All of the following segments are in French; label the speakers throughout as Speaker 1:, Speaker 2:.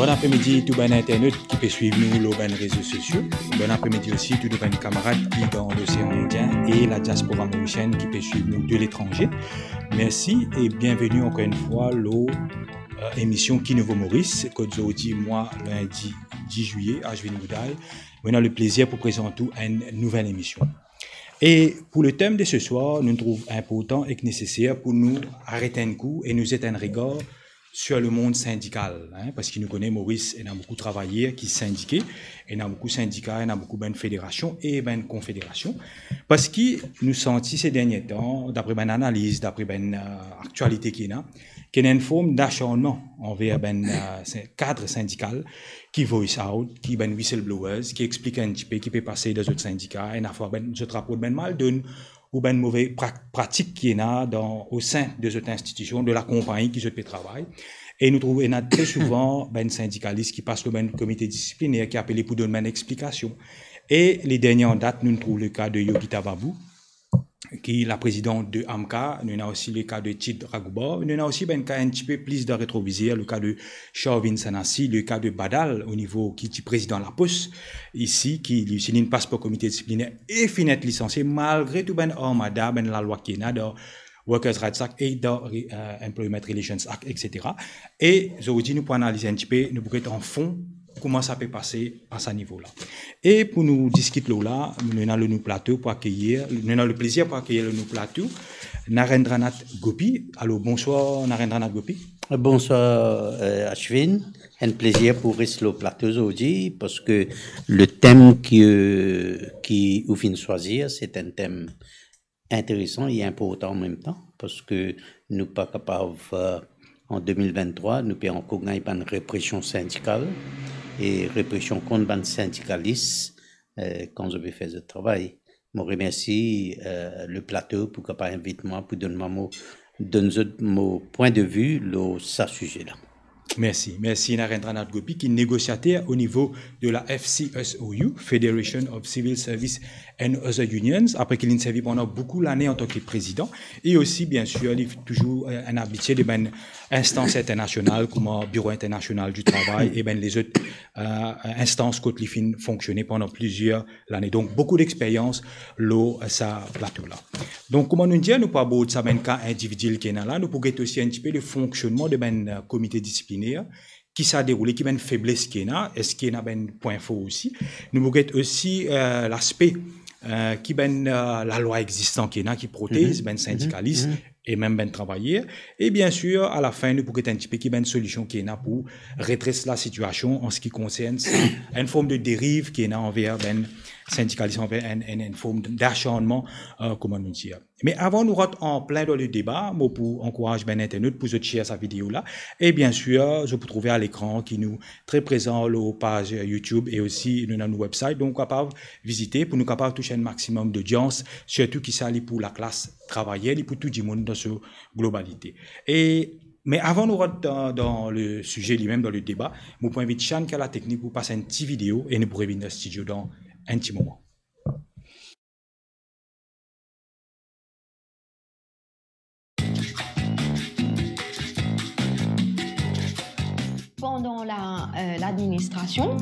Speaker 1: Bon après-midi tout ben internet qui peut suivre nous sur les réseaux sociaux. Bon après-midi aussi tous nos camarades qui dans l'océan Indien et la diaspora mauricienne qui peut suivre nous de l'étranger. Merci et bienvenue encore une fois à l'émission Qui Nouveau Maurice. Aujourd'hui, moi, lundi 10 juillet, à Juin-Boudaille, on a le plaisir pour présenter une nouvelle émission. Et pour le thème de ce soir, nous trouvons important et nécessaire pour nous arrêter un coup et nous éteindre un regard sur le monde syndical, parce qu'il nous connaît, Maurice, il a beaucoup travaillé, qui est syndiqué, il a beaucoup de syndicats, il a beaucoup de fédérations et de confédérations, parce qu'il nous sentit ces derniers temps, d'après une analyse, d'après une actualité qu'il y a une forme d'acharnement envers cadre syndical qui voice out, qui est whistleblowers, qui explique un petit peu, qui peut passer dans d'autres syndicats, et parfois je te rapporte mal d'une ou bien mauvaise pratique qui est là au sein de cette institution, de la compagnie qui se fait travail. Et nous trouvons très souvent ben syndicalistes qui passent le comité disciplinaire qui appellent pour donner une explication. Et les dernières dates, nous trouvons le cas de Yogita Babou, qui est la présidente de AMCA. Nous avons aussi le cas de Chid Ragouba. Nous avons aussi un cas un petit peu plus de rétroviseur, le cas de Charvin Sanassi, le cas de Badal, au niveau qui est président de la Poste, ici, qui lui signe une passeport comité disciplinaire et finit licencié, malgré tout la loi qui est là, dans Workers' Rights Act et dans Employment Relations Act, etc. Et aujourd'hui, nous pouvons analyser un petit peu, nous pouvons être en fond, comment ça peut passer à ce niveau-là. Et pour nous discuter là, nous avons le plateau pour accueillir, nous avons le plaisir pour accueillir le plateau, Narendranath Gopi. Alors, bonsoir Narendranath Gopi.
Speaker 2: Bonsoir Ashwin, un plaisir pour rester au plateau aujourd'hui parce que le thème qui vous vient choisir, c'est un thème intéressant et important en même temps parce que nous ne sommes pas capables en 2023, nous avons encore une répression syndicale et répression contre les syndicalistes quand je vais faire ce travail. Je remercie le plateau pour inviter moi pour donner mon point de vue sur ce sujet-là.
Speaker 1: Merci. Merci Narendranath Gopi, qui est négociateur au niveau de la FCSOU, Federation of Civil Service and Other Unions, après qu'il a servi pendant beaucoup d'années en tant que président, et aussi, bien sûr, il est toujours un habitué de instances internationales comme le Bureau international du travail et les autres instances qui ont fonctionné pendant plusieurs années. Donc, beaucoup d'expérience ça plateau-là. Donc, comment nous dire, nous pas beau de ça, cas individuel qui est là, nous pouvons aussi un petit peu le fonctionnement de comité disciplinaire qui s'est déroulé, qui a une faiblesse qui est là, est-ce qu'il y a un point fort aussi. Nous pouvons aussi l'aspect qui est la loi existante qui est là, qui protège les syndicalistes et même les travailleurs. Et bien sûr, à la fin, nous pouvons un petit peu qui est une solution qui est là pour redresser la situation en ce qui concerne une forme de dérive qui est là envers syndicalistes, envers une forme d'acharnement, comment nous dire. Mais avant nous rentrer en plein dans le débat, moi pour encourager Internet pour share sa vidéo là, et bien sûr, je peux trouver à l'écran qui nous très présent la page YouTube et aussi dans nos website, donc capable visiter pour nous capable toucher un maximum d'audience, surtout qui s'allie pour la classe travaillée et pour tout le monde dans cette globalité. Mais avant nous rentrer dans le sujet lui-même, dans le débat, je peux inviter Chan qui a la technique pour passer une petite vidéo et nous pourrons venir dans le studio dans un petit moment.
Speaker 3: Pendant l'administration,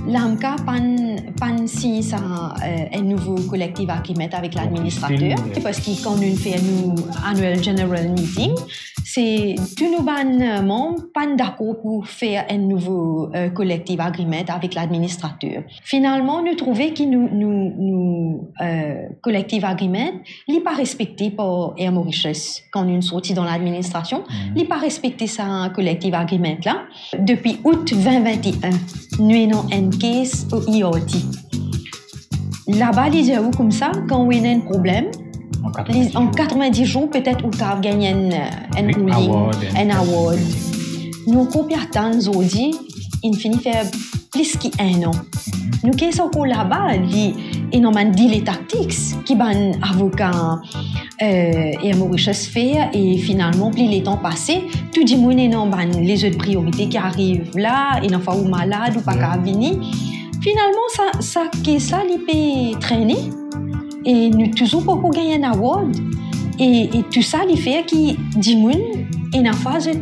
Speaker 3: l'AMCA pas si ça un nouveau collectif agreement avec l'administrateur parce que quand on fait un annual general meeting, c'est tous nos membres pas d'accord pour faire un nouveau collectif agreement avec l'administrateur. Finalement, nous trouvons que nous collectif agreement n'est pas respecté par Air Mauritius quand nous sortis dans l'administration, n'est pas respecté ça collectif agreement là. Depuis août 2021, nous avons un case au IoT. Là-bas, ils disent comme ça, quand on a un problème, en 90 jours, peut-être on a gagné un ruling, un award. Nous compétents aujourd'hui, il finit faire plus qu'un an. Nous qui sommes là-bas, ils ont dit les tactiques qui ban avocat et Mauritius fait et finalement plus les temps passés tout le monde est les autres priorités qui arrivent là et n'en ou malade ou pas qu'à venir finalement ça il peut traîner et nous toujours pas pour gagner un award et tout ça il fait qui dit moun et n'en fait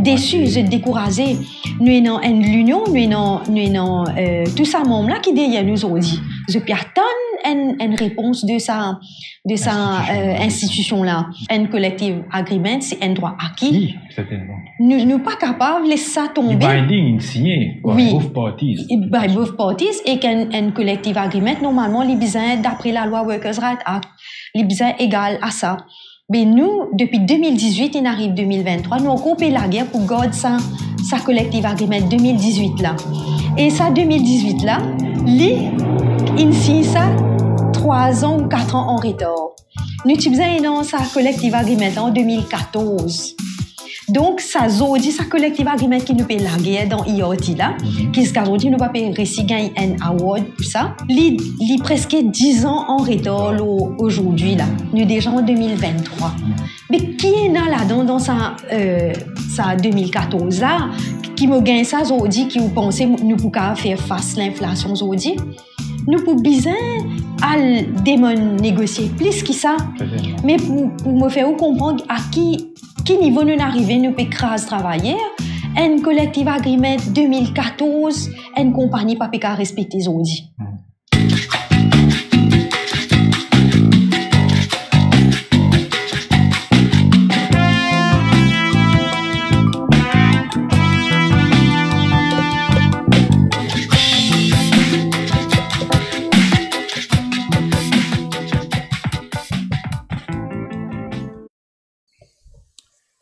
Speaker 3: déçu découragé nous avons l'union, nous avons tout ça membre là qui derrière nous ont dit. Je attends une réponse de sa institution là. Un collective agreement, c'est un droit acquis.
Speaker 1: Oui, certainement.
Speaker 3: Nous ne pas capables de laisser ça tomber.
Speaker 1: Binding signé par both parties.
Speaker 3: By both parties et qu'un collective agreement normalement les besoins d'après la loi Workers' Rights Act, les besoins égal à ça. Mais nous, depuis 2018, il arrive 2023, nous avons coupé la guerre pour garder ça collective agreement 2018 là. Et ça 2018 là, il signe ça 3 ans ou 4 ans en retard. Nous avons dans sa collective agreement en 2014. Donc, ça dit sa collective agreement qui nous paye la guerre dans IoT là, qui se dit nous pas payer récit gain un award pour ça. Li presque 10 ans en retard aujourd'hui là. Nous déjà en 2023. Mais qui est là-dedans dans sa 2014 là, qui me gagne ça aujourd'hui, qui vous pensez nous pour faire face à l'inflation aujourd'hui? Nous pouvons bien négocier plus que ça. Mais pour me faire comprendre à qui niveau nous arrivons, nous pouvons écraser travailler. Un collective agreement 2014, une compagnie pas peut respecter aujourd'hui.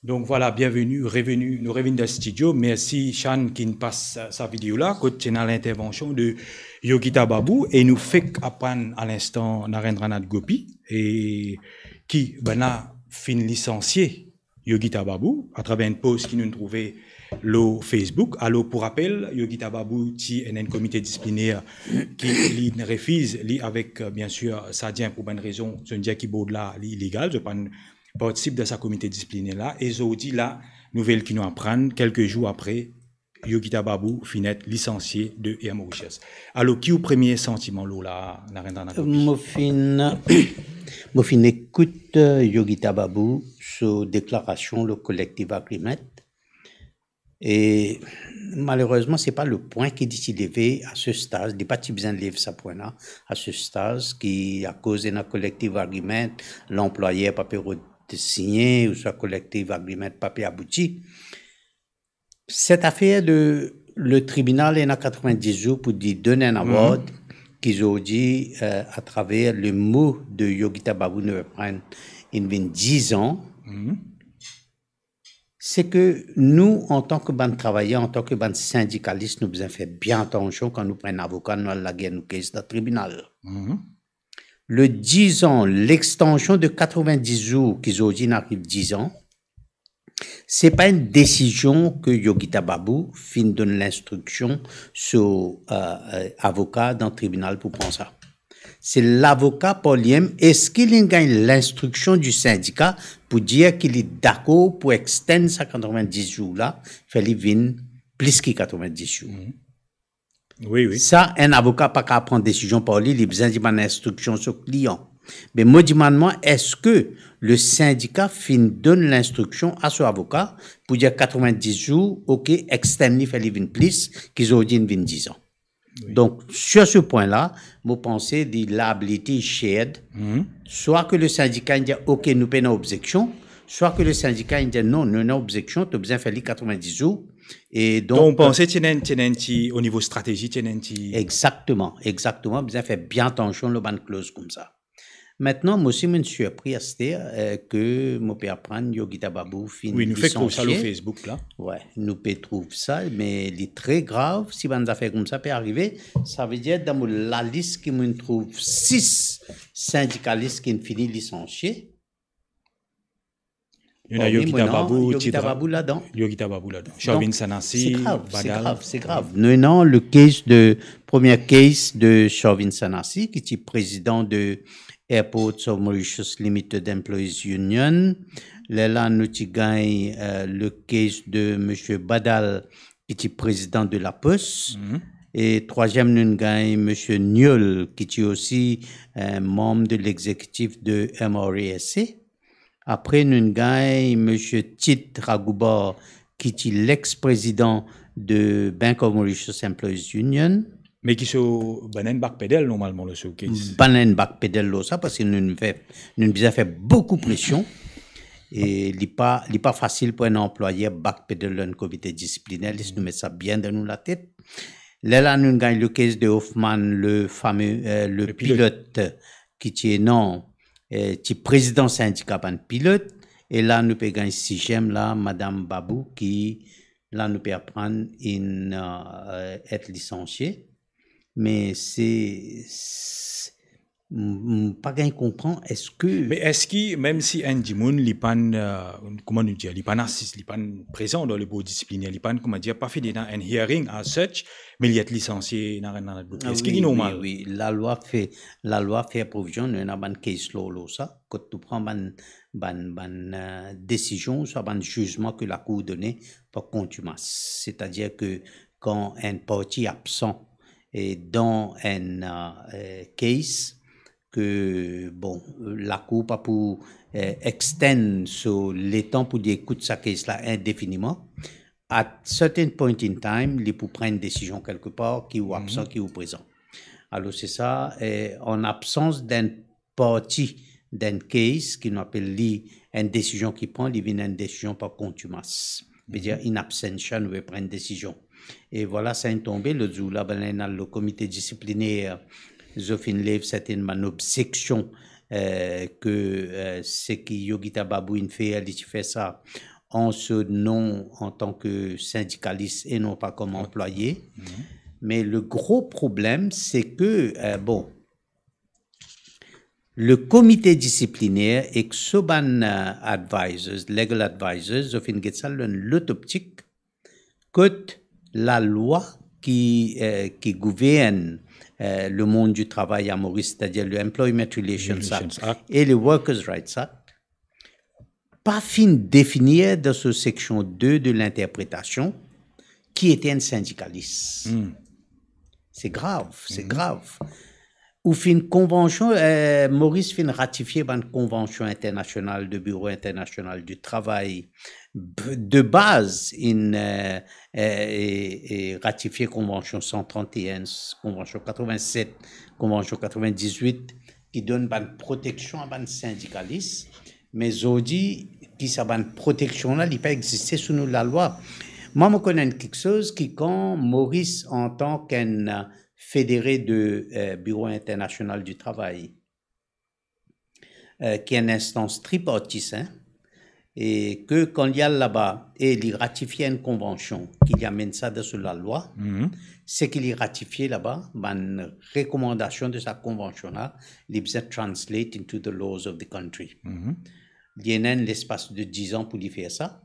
Speaker 1: Donc voilà, bienvenue, nous revenons dans le studio. Merci Chan qui nous passe sa vidéo là, côté dans l'intervention de Yogita Babu et nous fait apprendre à l'instant Narendranath Gopi et qui a fin licencié Yogita Babu à travers une post qui nous trouvait le Facebook. Alors pour rappel, Yogita Babu qui est un comité disciplinaire qui refuse avec bien sûr Sadien pour une raison, c'est un dia qui borde là illégal, je pense participe de sa comité disciplinaire là et aujourd'hui la nouvelle qui nous apprend quelques jours après Yogita Babu finit licencié de EM Mauritius. Alors qui est le premier sentiment là Narendranath Gopi?
Speaker 2: Moi fin écoute Yogita Babu sur déclaration le collective agreement et malheureusement c'est pas le point qui dit levé à ce stade, il n'est pas besoin de lever ce point là à ce stade qui à cause d'un collective agreement l'employeur pas signé ou soit collective agreement papier abouti. Cette affaire le tribunal est à 90 jours pour dire donner un award qu'ils ont dit à travers le mot de Yogita Babu ne prendre une 10 ans. C'est que nous, en tant que bande travailleurs, en tant que bande syndicaliste, nous devons faire bien attention quand nous prenons un avocat, nous allons la guerre, nous caisse dans le tribunal. Le 10 ans, l'extension de 90 jours qu'ils ont dit n'arrive 10 ans, c'est pas une décision que Yogita Babu fin donne l'instruction sur avocat dans le tribunal pour prendre ça. C'est l'avocat Pauliem, est-ce qu'il gagne l'instruction du syndicat pour dire qu'il est d'accord pour extendre ces 90 jours là, faire les vins plus que 90 jours.
Speaker 1: Oui.
Speaker 2: Ça, un avocat pas qu'à prendre décision par lui, il a besoin d'une instruction sur le client. Mais moi, dis-moi, est-ce que le syndicat donne l'instruction à son avocat pour dire 90 jours, ok, extend les fait les vins plus qu'ils ont dit une 10 ans. Oui. Donc, sur ce point-là, vous pensez de l'habilité shared, soit que le syndicat dit, ok, nous payons objection, soit que le syndicat dit, non, nous avons objection, tu as besoin de faire les 90 jours. Et donc,
Speaker 1: on pensait au niveau stratégique,
Speaker 2: exactement, besoin de faire bien attention le ban clause comme ça. Maintenant, moi aussi, je me suis appris à ce que je peux apprendre Yogita Babu fin
Speaker 1: oui, nous faisons ça sur Facebook là.
Speaker 2: Ouais, nous peut trouver ça, mais il est très grave si une affaire comme ça peut arriver. Ça veut dire dans la liste qui me trouve 6 syndicalistes qui ont fini licenciés.
Speaker 1: Il y a Yogita
Speaker 2: Babu là-dedans.
Speaker 1: Yogita Babu là-dedans. Shovin Sanasi,
Speaker 2: c'est grave. Nous avons le premier case de Shovin Sanasi, qui est président de Airports of Mauritius Limited Employees Union. Là, nous avons le case de M. Badal, qui est président de la Poste. Et troisième, nous avons M. Niol, qui est aussi membre de l'exécutif de MRASC. Après, nous avons M. Tit Ragouba, qui est l'ex-président de Bank of Mauritius Employees Union.
Speaker 1: Mais qui sont banen backpedal normalement le showcase.
Speaker 2: Banen backpedal là ça parce que nous fait beaucoup pression et il n'est pas facile pour un employé backpedal un comité disciplinaire, laisse nous mettre ça bien dans nous la tête. Là nous gagne le case de Hoffman, le fameux le pilote qui tient non qui président syndicat ban pilote et là nous peut gagner sixième là madame Babou qui là nous peut apprendre être licencié. Mais c'est pas gain comprend est-ce que
Speaker 1: mais est-ce que même si un dimoun lipan comment nous dire lipan assist lipan présent dans le board disciplinaire lipan comment dire pas fait dans un hearing as such mais il est licencié dans la est-ce qu'il est normal
Speaker 2: oui la loi fait provision on a ban case law ça quand tu prends ban décision soit ban jugement que la cour donné pour contumace c'est-à-dire que quand un parti absent et dans un case que bon la cour pas pour extend sur les temps pour écouter sa case là indéfiniment at certain point in time il pour prendre une décision quelque part qui ou absent qui ou présent alors c'est ça en absence d'un parti d'un case qui nous appelle une décision qui prend il vient une décision par contumace veut dire in absentia nous veut prendre une décision. Et voilà, ça est tombé. Le jour là, le comité disciplinaire, Zofin Lev, c'était une objection que ce que Yogita Babouine fait, il fait ça en ce nom en tant que syndicaliste et non pas comme employé. Mais le gros problème, c'est que, le comité disciplinaire et Soban advisors, legal advisors, Zofin Getsal, l'autoptique, que la loi qui gouverne le monde du travail à Maurice, c'est-à-dire le Employment Relations Act et le Workers' Rights Act, pas fin définir dans ce section 2 de l'interprétation qui était un syndicaliste. C'est grave, c'est grave. Ou fin convention, Maurice fin ratifié une convention internationale de Bureau international du travail de base et ratifié convention 131, convention 87, convention 98 qui donne une protection à un syndicaliste, mais aujourd'hui qui ça une protection là, il pas existé sous nous la loi. Moi je connais quelque chose qui quand Maurice en tant qu'un fédéré de Bureau international du travail qui est une instance tripartite et que quand il y a là-bas et il ratifie une convention qui amène ça sur la loi, c'est qu'il y ratifié là-bas une recommandation de sa convention là, il besoin translate into the laws of the country. Il y a l'espace de 10 ans pour y faire ça.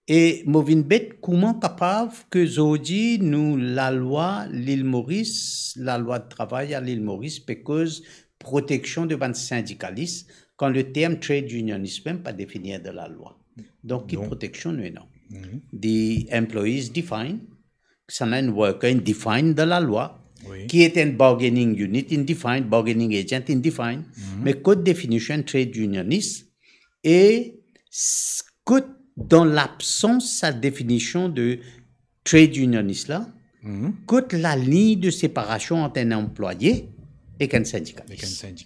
Speaker 2: Et Movin Bet, comment capable que Zodi nous la loi l'île Maurice, la loi de travail à l'île Maurice, parce protection de ban syndicalistes, quand le terme trade unionist même pas défini de la loi. Donc, qui protection nous non. The employees define, ça n'a un worker define de la loi, qui est un bargaining unit indefined, bargaining agent indefined, mais code définition trade unionist et code dans l'absence sa définition de trade unionist là, coûte la ligne de séparation entre un employé et un syndicat.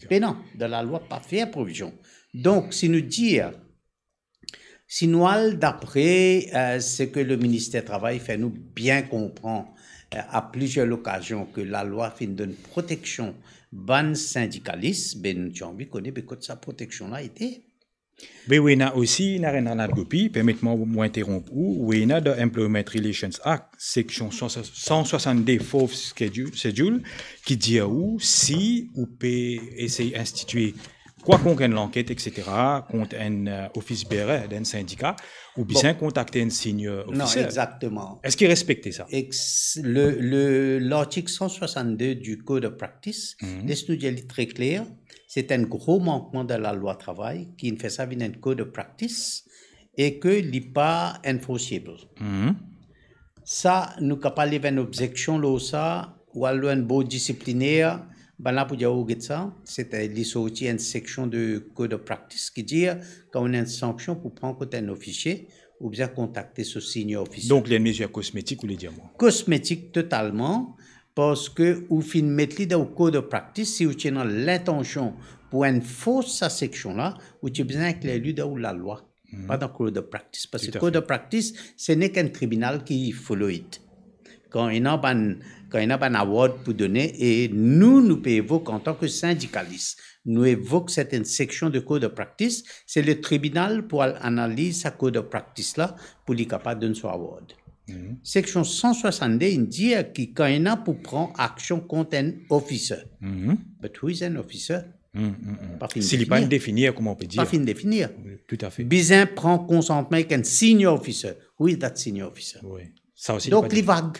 Speaker 2: Mais non, de la loi pas fait provision. Donc, si nous dire, si nous d'après ce que le ministère du Travail fait nous bien comprendre à plusieurs occasions que la loi fait une protection ban syndicaliste, ben j'ai envie de connaître que sa protection là été.
Speaker 1: Mais oui, aussi, permettez-moi de m'interrompre, oui, dans l'Employment Relations Act, section 162 fourth schedule, qui dit où si ou peut essayer d'instituer quoi qu'on gagne l'enquête, etc., contre un office bearer d'un syndicat, ou bien contacter un signe officiel.
Speaker 2: Non, exactement.
Speaker 1: Est-ce qu'il respecte ça?
Speaker 2: L'article 162 du Code of Practice, laisse-nous dire très clair. C'est un gros manquement de la loi travail qui fait ça dans un code de practice et que n'est pas enforceable. Ça, nous capable une objection là ça ou alors un beau disciplinaire, ben là pour dire ça, c'est sorti une section de code de practice qui dit quand on a une sanction pour prendre un officier, ou bien contacter ce senior officer.
Speaker 1: Donc, les mesures cosmétiques, vous voulez dire moi?
Speaker 2: Cosmétique totalement, parce que vous finissez mettre dans le code de practice, si vous avez l'intention pour enforcer sa section-là, vous avez besoin d'éclairer dans la loi, pas dans le code de practice. Parce que le code de practice, ce n'est qu'un tribunal qui follow it. Quand il y a un award pour donner, et nous évoquons en tant que syndicalistes, nous évoquons certaines sections de code de practice, c'est le tribunal pour analyser sa code de practice-là pour lui capable de donner son award. Section 162, il dit que quand il y a pour prendre action contre un officer. But who is an officer?
Speaker 1: S'il n'est pas défini, comment on peut dire?
Speaker 2: Pas fin de définir.
Speaker 1: Tout à fait.
Speaker 2: Bizin prend consentement avec un senior officer. Who is that senior officer?
Speaker 1: Oui. Ça aussi,
Speaker 2: donc, les vagues.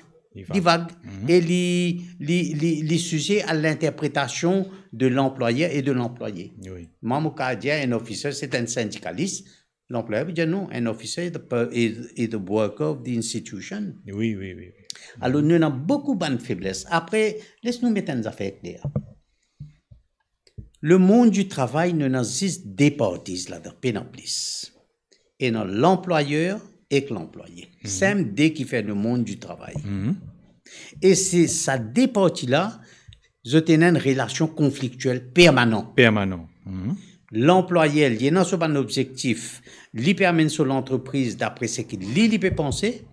Speaker 2: Et les sujets à l'interprétation de l'employeur et de l'employé.
Speaker 1: Oui.
Speaker 2: Moi, mon cas, un officer, c'est un syndicaliste. L'employeur veut dire non, un officer est the worker of the institution.
Speaker 1: Oui.
Speaker 2: Alors, nous avons beaucoup de faiblesses. Après, laisse-nous mettre une affaire claire. Le monde du travail ne existe des parties là-dedans, pas plus. Et non, l'employeur et l'employé. C'est MD qui fait le monde du travail. Et c'est ça, des parties-là, je tenais une relation conflictuelle permanente. L'employé, il y a un objectif, il permet sur l'entreprise d'après ce qu'il peut penser.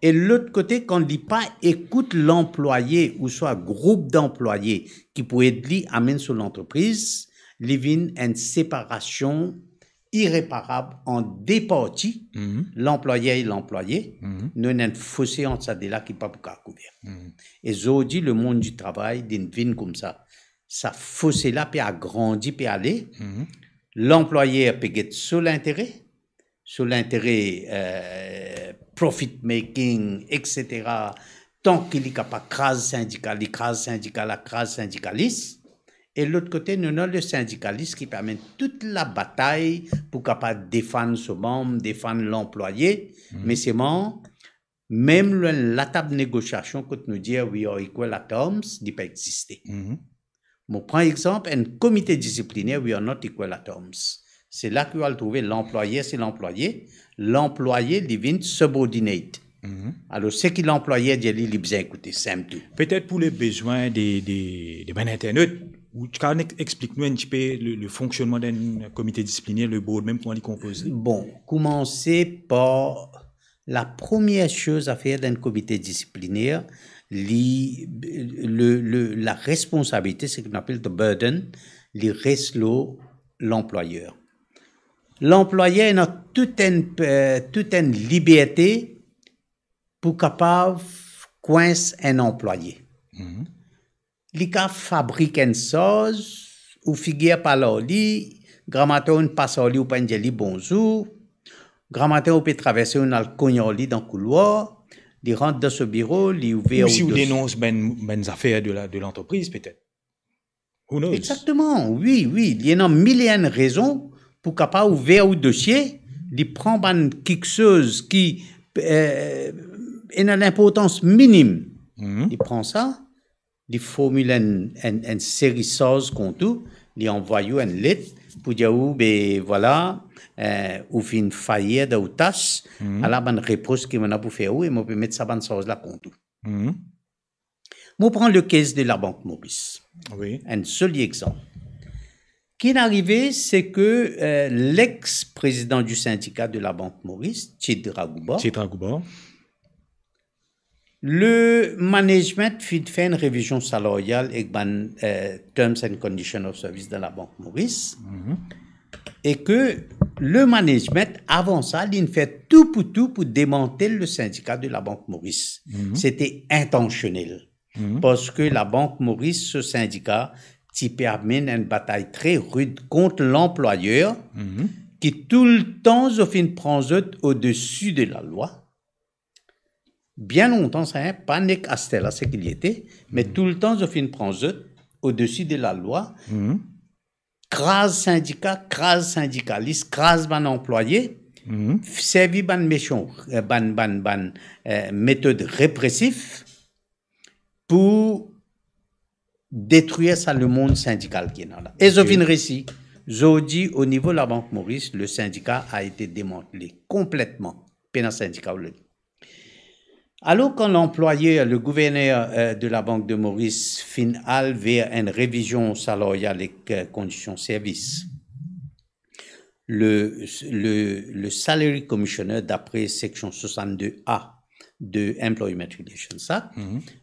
Speaker 2: Et l'autre côté, quand il pas écoute l'employé ou soit groupe d'employés qui peut aider amène sur l'entreprise, il vient une séparation irréparable en deux parties, l'employé et l'employé. Nous avons un fossé entre ça là qui n'est pas pour couvrir. Et aujourd'hui, le monde du travail vient comme ça. Ça fossé là peut agrandir, peut aller. L'employé peut être sur l'intérêt profit making, etc. Tant qu'il est capable de craser syndicaliste. Et l'autre côté, nous avons le syndicaliste qui permet toute la bataille pour capable défendre ce membre, défendre l'employé. Mais c'est bon, même la table de négociation, quand nous dit we are equal at terms, ne peut pas exister. Bon, par exemple, un comité disciplinaire, we are not equal at terms. C'est là que vous allez trouver l'employé, c'est l'employé. L'employé devient subordinate. Alors, ce que l'employé dit, il a besoin d'écouter, simple.
Speaker 1: Peut-être pour les besoins des internautes, explique-nous un petit peu le fonctionnement d'un comité disciplinaire, le board, même comment il est composé.
Speaker 2: Bon, commencer par la première chose à faire d'un comité disciplinaire, la responsabilité, c'est ce qu'on appelle the burden, il reste l'employeur. L'employeur a toute une liberté pour capable coincer un employé. Il peut fabriquer une chose, ou figure par là, grammateur passe au lit ou pas dire bonjour, grammateur peut traverser un alcognon dans le couloir, il rentre dans ce bureau, il ouvre.
Speaker 1: Ou si vous dénoncez des affaires de l'entreprise, peut-être. Who knows?
Speaker 2: Exactement, oui. Il y a mille et une raisons pour capable ouvrir un dossier, il prend quelque chose qui a l'importance minime. Il prend ça, il formule une série de choses contre tout, il envoie une lettre pour dire voilà, ou fait une faillite ou tâche, à la bonne réponse qui m'a pour faire et moi peux mettre ça bonne chose là contre tout. Moi prends le cas de la Banque Maurice.
Speaker 1: Oui.
Speaker 2: Un seul exemple. Ce qui est arrivé, c'est que l'ex-président du syndicat de la Banque Maurice, Chidra Gouba, le management fait une révision salariale avec Terms and Conditions of Service de la Banque Maurice, et que le management, avant ça, il fait tout pour démanteler le syndicat de la Banque Maurice. C'était intentionnel, parce que la Banque Maurice, ce syndicat, qui permet une bataille très rude contre l'employeur, qui tout le temps prend au-dessus de la loi. Bien longtemps, ça n'est pas à ce qu'il y était, mais tout le temps, prend au-dessus de la loi. Crase syndicat, crase syndicaliste, crase ban employé, servi ban méchant, méthode répressive pour détruire ça le monde syndical qui est là. Et je finis ici. Je dis au niveau de la Banque Maurice, le syndicat a été démantelé complètement. pénal syndicat. Alors, quand l'employeur, le gouverneur de la Banque de Maurice, finale vers une révision salariale et conditions de service, le salary commissioner, d'après section 62A de Employment Relations Act,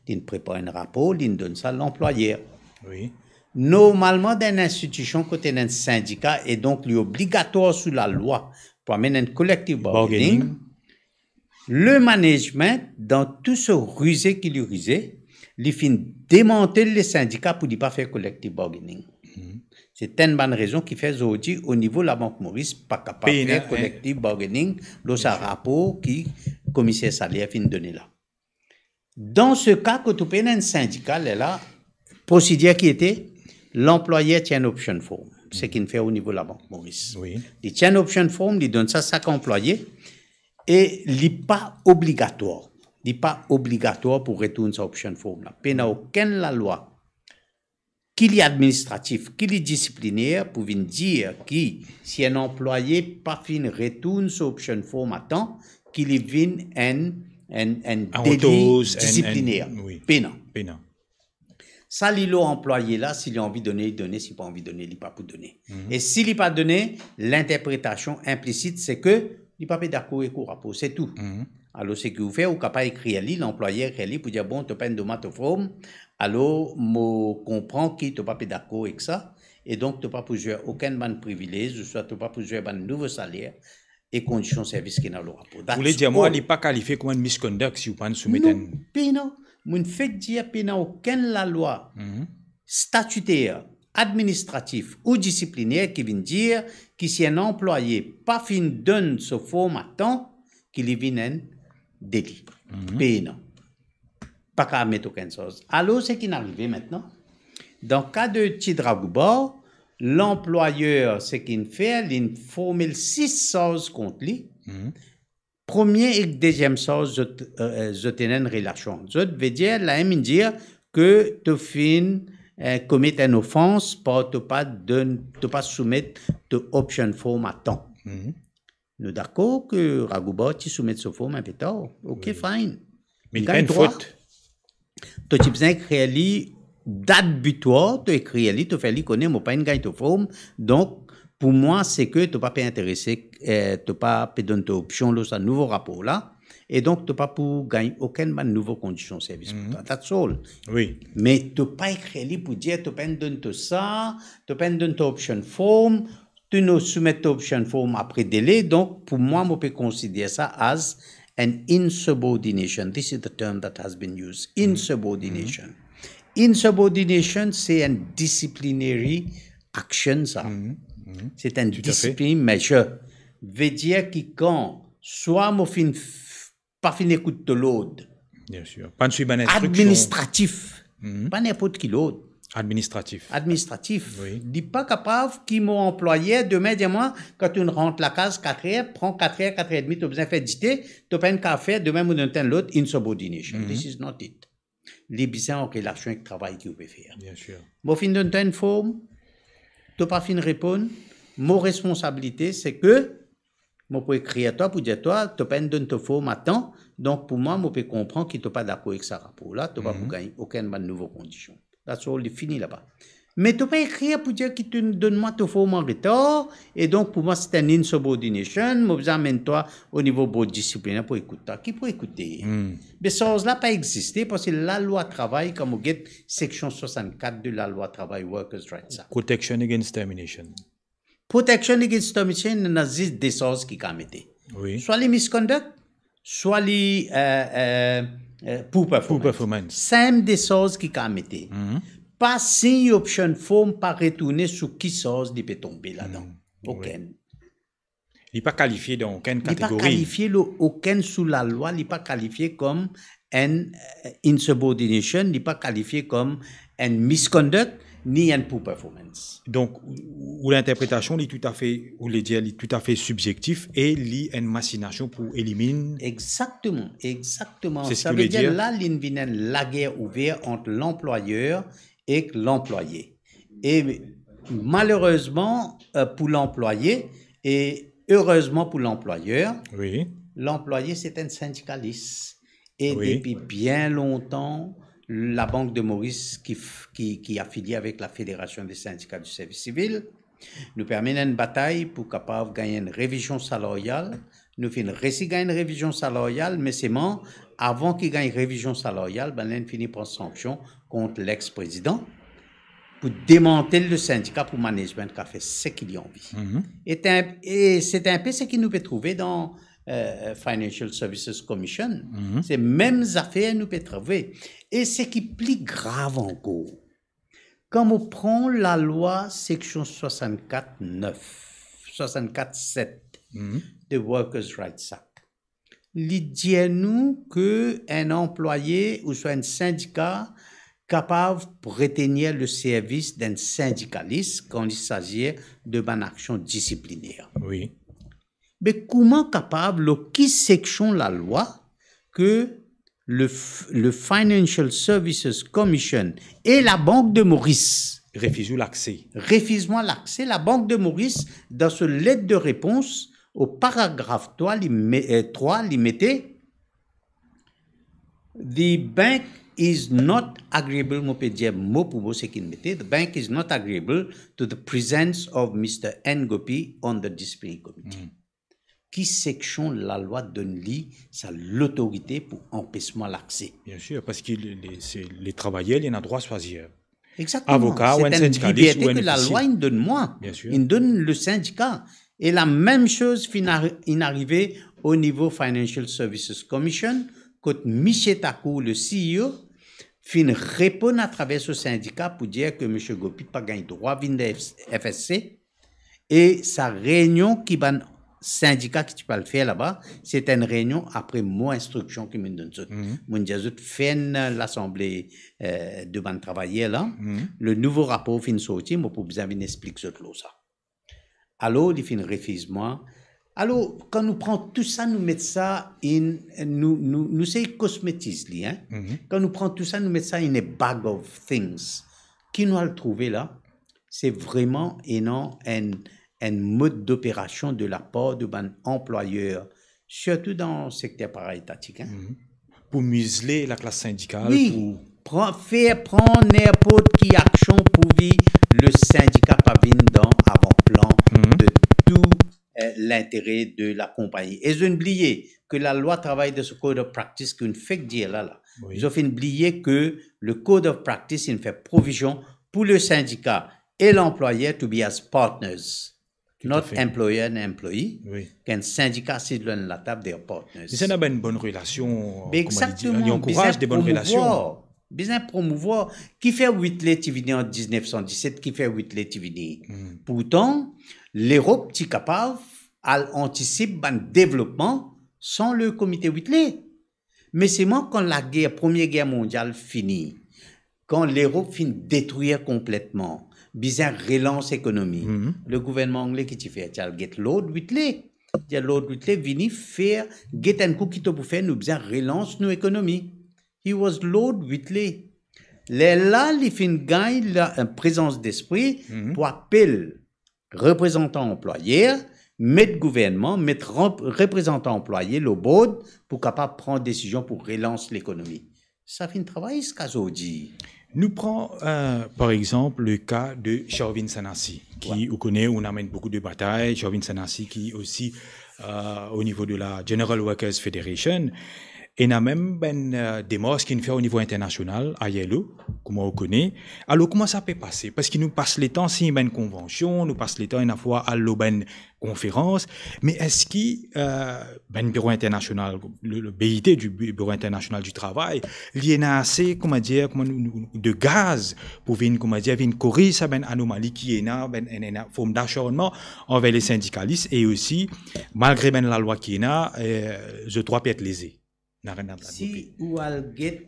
Speaker 2: il prépare un rapport, il donne ça à l'employeur.
Speaker 1: Oui.
Speaker 2: Normalement, dans une institution, côté d'un syndicat, et donc obligatoire sous la loi pour amener un collective bargaining, le management, dans tout ce rusé qu'il rusé, il finit démanteler les syndicats pour ne pas faire collective bargaining. C'est une bonne raison qui fait aujourd'hui, au niveau de la Banque Maurice, pas capable de faire collective bargaining, dans un rapport qui le commissaire salaire fin donner là. Dans ce cas, quand tu payes un syndicat, là, procédure qui était, l'employeur tient une option form, ce qu'il fait au niveau de la Banque Maurice.
Speaker 1: Oui.
Speaker 2: Il tient une option form, il donne ça à chaque employé, et il n'est pas obligatoire. Il n'est pas obligatoire pour retourner cette option form là. Il n'y a aucune la loi qu'il y administratif, qu'il y disciplinaire pour venir dire que si un employé pas fin retourne cette option form à temps, qu'il y vient un délit disciplinaire.
Speaker 1: Oui.
Speaker 2: Pénal.
Speaker 1: Pénal.
Speaker 2: Ça, l'employé là, s'il a envie de donner, il donne. S'il n'a pas envie de donner, il n'a pas pour donner. Et s'il n'a pas donné, l'interprétation implicite, c'est que il n'a pas d'accord avec le rapport. C'est tout. Alors, ce que vous faites, vous capable d'écrire l'employé écrit pour dire, bon, tu as une demande forme. Alors, je comprends qu'il n'a pas d'accord avec ça. Et donc, tu n'as pas pour jouer aucun ban privilège, soit tu n'as pas pour jouer un nouveau salaire et conditions de service qui est dans le rapport.
Speaker 1: Vous voulez dire, moi, il n'est pas qualifié comme un misconduct si vous ne soumettez un...
Speaker 2: Non, mon fait dire qu'il n'y a aucune la loi statutaire, administratif ou disciplinaire qui vient dire que si un employé pas fin donne ce forme à temps, qu'il y vient un délit. Pénal. Pas qu'à mettre aucune chose. Alors, ce qui est arrivé maintenant, dans le cas de Tidragouba, l'employeur, ce qu'il fait, il formule 6 choses contre lui. Premier et deuxième chose, je tenais une relation. Je veux dire, là, il dire que tu finis commettre une offense pour ne pas soumettre de option form à temps. Nous d'accord que Ragouba, tu soumets ce form un peu tard. OK, fine.
Speaker 1: Mais il y a une faute.
Speaker 2: Tu as besoin d'écrire date butoir, tu écris, tu fais connaître, mais pas une gagne de forme. Donc, pour moi, c'est que tu n'es pas intéressé, tu n'as pas donné option dans ce nouveau rapport là. Et donc, tu n'as pas pour gagner aucune nouvelle condition de service. That's all.
Speaker 1: Oui.
Speaker 2: Mais tu n'as pas écrit pour dire tu n'as pas donné ça, tu n'as pas donné option form, tu nous soumets option form après délai. Donc, pour moi, je peux considérer ça as an insubordination. This is the term that has been used. Insubordination. Insubordination, c'est un disciplinary action, ça. C'est un discipline measure. Veut dire que quand, soit moi pas fin écoute de l'autre.
Speaker 1: Bien sûr. Pas suivre une instruction.
Speaker 2: Administratif. Pas n'importe qui l'autre.
Speaker 1: Administratif.
Speaker 2: Oui. Dis pas capable qui m'ont employé demain, dis-moi, quand tu rentres la case 4 heures, prends 4 heures, 4 heures et demie, tu as besoin de faire dicter, tu as pas un café, demain, vous donnez l'autre, insubordination. This is not it. Les besoins en relation avec le travail que vous pouvez faire.
Speaker 1: Bien sûr.
Speaker 2: Moi, fin de une forme, tu n'as pas fin de répondre. Mon responsabilité, c'est que moi, peux écrire à toi pour dire toi, tu n'as pas une forme à temps. Donc, pour moi, je peux comprendre que tu n'es pas d'accord avec ce rapport-là. Tu n'as pas pour gagner aucune nouvelle condition. That's all, il est fini là-bas. Mais tu n'as pas écrire pour dire que tu donnes-moi ta forme en retard. Et donc, pour moi, c'est une insubordination. Je amène toi au niveau de disciplinaire pour écouter. Qui peut écouter? Mais ça n'a pas existé parce que la loi travail, comme vous dites, section 64 de la loi travail, Workers' Rights Act.
Speaker 1: Protection against termination.
Speaker 2: Protection against termination, il y a des choses qui ont été.
Speaker 1: Oui.
Speaker 2: Soit les misconduct, soit les poor performance. C'est des choses qui ont été. Pas si option form, pas retourner sur qui chose qui peut tomber là-dedans. Aucun.
Speaker 1: Il n'est pas qualifié dans aucune catégorie.
Speaker 2: Il n'est pas qualifié aucun sous la loi, il n'est pas qualifié comme un insubordination, il n'est pas qualifié comme un misconduct, ni un poor performance.
Speaker 1: Donc, où l'interprétation est tout à fait, ou les dire, tout à fait subjectif et lit une machination pour éliminer.
Speaker 2: Exactement.
Speaker 1: C'est
Speaker 2: ça veut dire là, il y a la guerre ouverte entre l'employeur et l'employé. Et malheureusement pour l'employé et heureusement pour l'employeur,
Speaker 1: oui.
Speaker 2: l'employé, c'est un syndicaliste. Et
Speaker 1: Oui.
Speaker 2: depuis bien longtemps, la Banque de Maurice, qui est affiliée avec la Fédération des syndicats du service civil, nous permet une bataille pour capable gagner une révision salariale. Nous faisons gagner une révision salariale, mais c'est avant qu'il gagne une révision salariale, on finit par sanction contre l'ex-président pour démanteler le syndicat pour management qui a fait ce qu'il y a envie. Et c'est un peu ce qu'il nous peut trouver dans Financial Services Commission. Ces mêmes affaires nous peut trouver. Et ce qui est plus grave encore, quand on prend la loi section 64.7 de Workers' Rights Act, il dit à nous qu'un employé ou soit un syndicat capable de retenir le service d'un syndicaliste quand il s'agit de bonne action disciplinaire.
Speaker 1: Oui.
Speaker 2: Mais comment capable, qui section la loi que le Financial Services Commission et la Banque de Maurice
Speaker 1: refusent l'accès.
Speaker 2: Refusent l'accès. La Banque de Maurice, dans ce lettre de réponse, au paragraphe 3, il mettait The bank is not agreeable, on peut dire mot pour mot ce qu'il mettait. The bank is not agreeable to the presence of Mr. Ngopi on the disciplinary committee. Qui section la loi donne l'autorité pour empêchement l'accès.
Speaker 1: Bien sûr, parce que les travailleurs, ils ont droit à choisir.
Speaker 2: Exactement.
Speaker 1: Avocat ou un syndicaliste ou un
Speaker 2: que la loi il donne moi.
Speaker 1: Bien sûr.
Speaker 2: Il donne le syndicat. Et la même chose est arrivée au niveau Financial Services Commission, quand Michel Takou, le CEO, fin répond à travers ce syndicat pour dire que M. Gopi n'a pas gagné droit à venir FSC. Et sa réunion qui va syndicat que tu peux le faire là-bas, c'est une réunion après mon instruction qui me donne. Mon diazut fait l'assemblée de ban travailler là. Le nouveau rapport fin sorti, moi pour besoin d'expliquer ce ça. Alors, il fin refuse moi. Alors, quand nous prenons tout ça, nous mettons ça nous c'est cosmétisme, hein. Quand nous prenons tout ça, nous mettons ça in a bag of things. Qui nous a le trouvé là? C'est vraiment un mode d'opération de la part de employeurs, surtout dans le secteur para-étatique. Hein.
Speaker 1: Pour museler la classe syndicale.
Speaker 2: Oui, faire prendre n'importe qui action pour le syndicat pas venir dans avant-plan de tout l'intérêt de la compagnie. Et je n'oubliez que la loi travaille de ce code of practice qu'une fait dire là. Oui. Je fais oublier que le code of practice il fait provision pour le syndicat et l'employeur to be as partners. Not employer and employee. Oui. Qu'un syndicat, c'est de la table des partners.
Speaker 1: C'est une bonne relation.
Speaker 2: Exactement.
Speaker 1: On encourage des bonnes relations.
Speaker 2: Bien promouvoir. Qui fait Whitley TV en 1917, qui fait Whitley TV. Pourtant, l'Europe est capable d'anticiper un développement sans le comité Whitley. Mais c'est moi quand la Première Guerre mondiale finit, quand l'Europe finit de détruire complètement, bizarre relance économie. Le gouvernement anglais qui fait, il get Lord Whitley. Lord Whitley vient faire, get un coup qui te pour faire, nous bizarre relance nos économies. He was Lord Whitley. Là, il fait gagne la présence d'esprit pour appeler représentants employés, mettre gouvernement, mettre représentant employé, le board, pour capable prendre décision pour relancer l'économie. Ça fait un travail, ce cas aujourd'hui.
Speaker 1: Nous prenons par exemple le cas de Shervin Sanassi, qui, vous connaissez, on amène beaucoup de batailles. Shervin Sanassi qui aussi au niveau de la General Workers Federation. Et a même des morts qui nous fait au niveau international, à ILO, comme on connaît. Alors, comment ça peut passer? Parce qu'il nous passe les temps, si une convention, nous passe les temps une fois à une conférence, mais est-ce que bureau international, le BIT du Bureau international du travail, il y a assez, comment dire, de gaz pour venir, comment dire, venir corriger cette anomalie qui est une forme d'acharnement envers les syndicalistes et aussi, malgré la loi qui est là, je dois être lésé.
Speaker 2: Si vous allez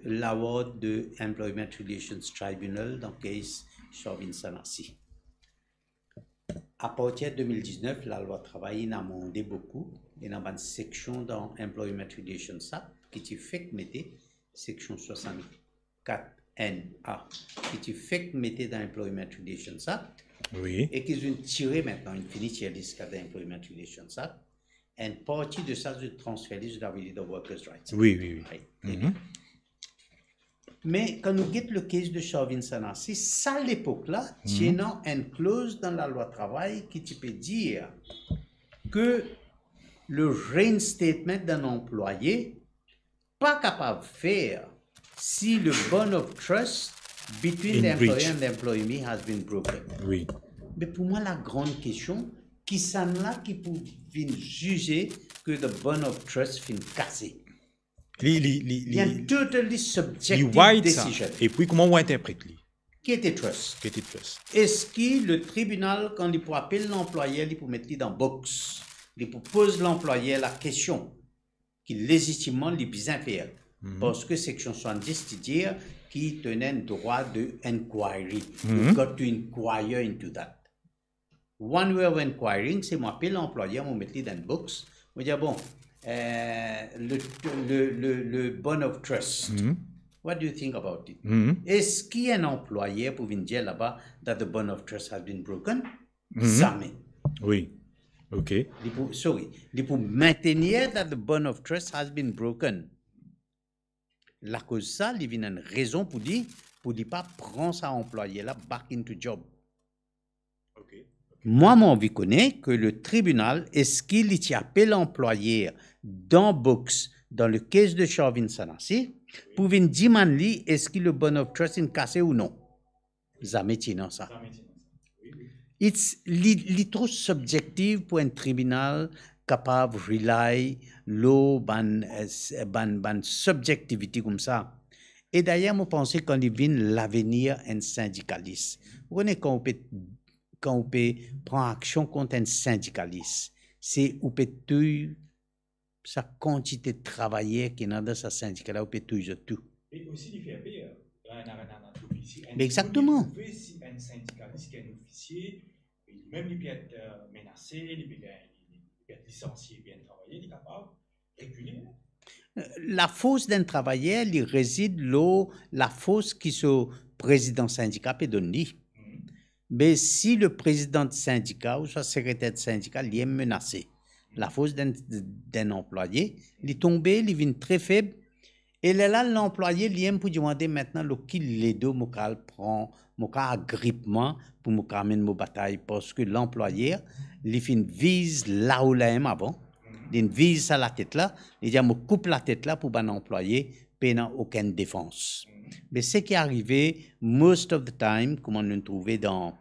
Speaker 2: l'award de Employment Relations Tribunal dans le cas Shervin Sanassi. À partir de 2019, la loi travail a amendé beaucoup. Il y a une section dans Employment Relations Act qui fait que mettez section 64NA qui fait que mettez dans Employment Relations Act.
Speaker 1: Oui.
Speaker 2: Et qu'ils ont tiré maintenant une finie tiers liste d'Employment Relations Act. une partie de ça, je transfère sur la vie de workers' rights.
Speaker 1: Oui, oui, oui.
Speaker 2: Mais quand nous guettons le case de Chauvin Sanassi, ça à l'époque-là, tiennant une clause dans la loi travail qui te peut dire que le reinstatement d'un employé pas capable de faire si le bond of trust between the employer and the employee has been broken.
Speaker 1: Oui.
Speaker 2: Mais pour moi, la grande question, qui s'en là qui peut juger que le bond of trust fin cassé? Il y a une totally subjective decision.
Speaker 1: Et puis, comment on interprète lui?
Speaker 2: Qui était trust?
Speaker 1: Qui était trust?
Speaker 2: Est-ce que le tribunal, quand il peut appeler l'employé, il peut mettre lui dans box, il peut poser l'employé la question qu'il légitimement lui besoin faire? Parce que section 70 dit qu'il tenait un droit de inquiry. You got to inquire into that. One way of inquiring, c'est moi appeler l'employé, moi mettre lui dans box, moi dire bon, le bond of trust. What do you think about it? Est-ce qu'il y a un employé pour venir dire là-bas that the bond of trust has been broken? Jamais.
Speaker 1: Oui. OK.
Speaker 2: Il pour maintenir that the bond of trust has been broken. La cause ça, il vient une raison pour dire pas prendre sa employé là back into job.
Speaker 1: OK.
Speaker 2: Moi, mon envie connaît que le tribunal, est-ce qu'il y appelle l'employé dans box, dans le case de Chauvin Sanassi, pour venir demander est-ce que le bond of trust est cassé ou non? Jamais tiens ça. C'est trop subjectif pour un tribunal capable de rely l'eau ban subjectivité comme ça. Et d'ailleurs, moi, je pense quand il vient l'avenir un syndicaliste. Vous connaissez quand on peut prendre action contre un syndicaliste, c'est on peut tout sa quantité de travailleurs qui est dans ce syndicat-là, on peut tout.
Speaker 1: Et aussi, il fait pire.
Speaker 2: Exactement.
Speaker 1: Si un syndicaliste qui est un officier, même il peut être menacé, il peut être licencié, bien travailler, il est capable de réguler.
Speaker 2: La force d'un travailleur, il réside là, la force qui se président syndicat peut donner. Mais si le président de syndicat ou soit secrétaire de syndicat, il est menacé, la force d'un employé, il est tombé, il vient très faible. Et là, l'employé, il aime pour demander maintenant qu'il les deux, prend mon agrippement pour me mener ma bataille parce que l'employé, il vise là où il aime avant. Il vise à la tête là, il dit, me coupe la tête là pour un employé, n'a aucune défense. Mais ce qui est arrivé, most of the time, comme on le trouvait dans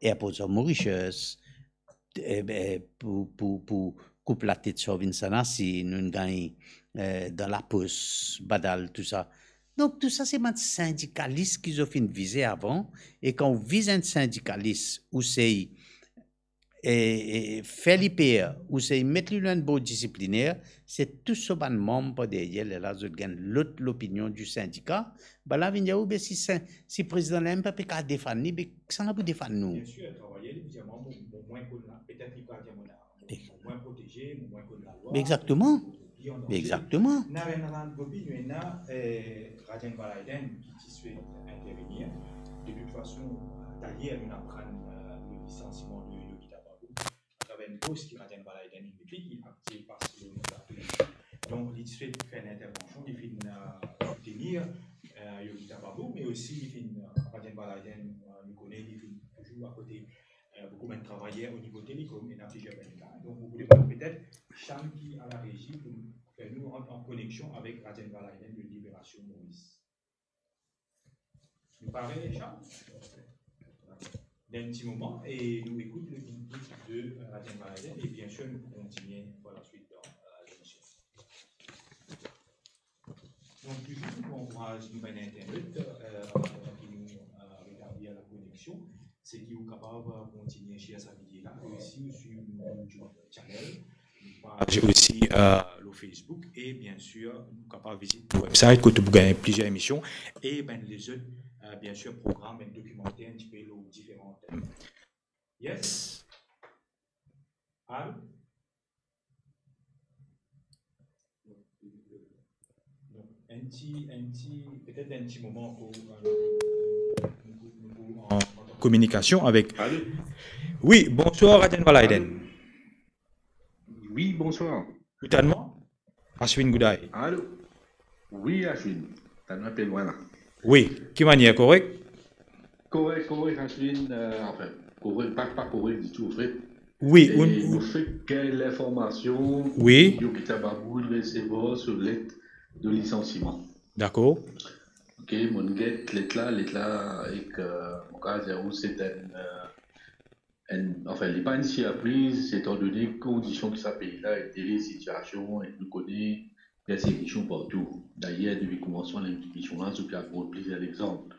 Speaker 2: Airports of Mauritius, pour couper la tête sur Vincent, si nous gagnons dans la pousse, badal, tout ça. Donc, tout ça, c'est un syndicaliste qu'ils ont fait viser avant. Et quand on vise un syndicaliste, ou c'est faire l'IPR, ou c'est mettre lui un beau disciplinaire, c'est tout ce ban membre derrière, là, je gagne l'opinion du syndicat. Ben là, si le président n'aime pas qu'à défendre, ça n'a pas défendre nous.
Speaker 1: Bien sûr, travailler, évidemment, moins peut-être qu'il va moins protégé, moins que la loi.
Speaker 2: Exactement. Exactement.
Speaker 1: Nous avons Rajan Balaiden qui souhaite intervenir. De toute façon, d'ailleurs, nous apprenons le licenciement de Yogita Babou à travers une pause qui Rajan Balaiden qui active par le donc, il souhaite faire une intervention, il fait soutenir Yogita Babou, mais aussi Rajan Balaiden nous connaît, il fait toujours à côté beaucoup de travailleurs au niveau télécom et dans plusieurs cas. Donc, vous voulez peut-être Cham qui à la régie pour faire nous en connexion avec Rajan Balaiden de Libération Maurice. Vous parlez, Cham? D'un petit moment et nous écoutons le guide de Rajan Balaiden et bien sûr nous continuons pour la suite dans l'émission. Donc, toujours, on encourage nous une internet qui nous rétablit à la connexion. C'est qui est capable de continuer chez sa vidéo là, et aussi sur notre channel. J'ai aussi le Facebook et bien sûr, nous sommes capables de visiter le website, que vous gagnez plusieurs émissions et ben, les autres, bien sûr, programmes et documentaires un petit peu les différents thèmes. Yes? Allô? Peut-être un petit moment pour communication avec. Allô? Oui, bonsoir Rajan Balaiden.
Speaker 4: Oui, bonsoir.
Speaker 1: Totalement. Ashwin Goudaï.
Speaker 4: Allô? Oui, Ashwin. T'as un appel loin là.
Speaker 1: Oui, qui manière correct?
Speaker 4: Correct, Ashwin. Enfin, correct, pas correct du tout, en fait.
Speaker 1: Oui,
Speaker 4: Et le fait quelle information
Speaker 1: oui.
Speaker 4: Yogita Babou recevoir sur lettre de licenciement.
Speaker 1: D'accord.
Speaker 4: Ok, mon lettre là, et que mon cas, c'est enfin, il n'est pas une surprise, étant donné les conditions que ça pays là, et les situations, et nous connaissons persécutions partout. D'ailleurs, depuis le commencement de l'institution, ce qui a pour plaisir l'exemple.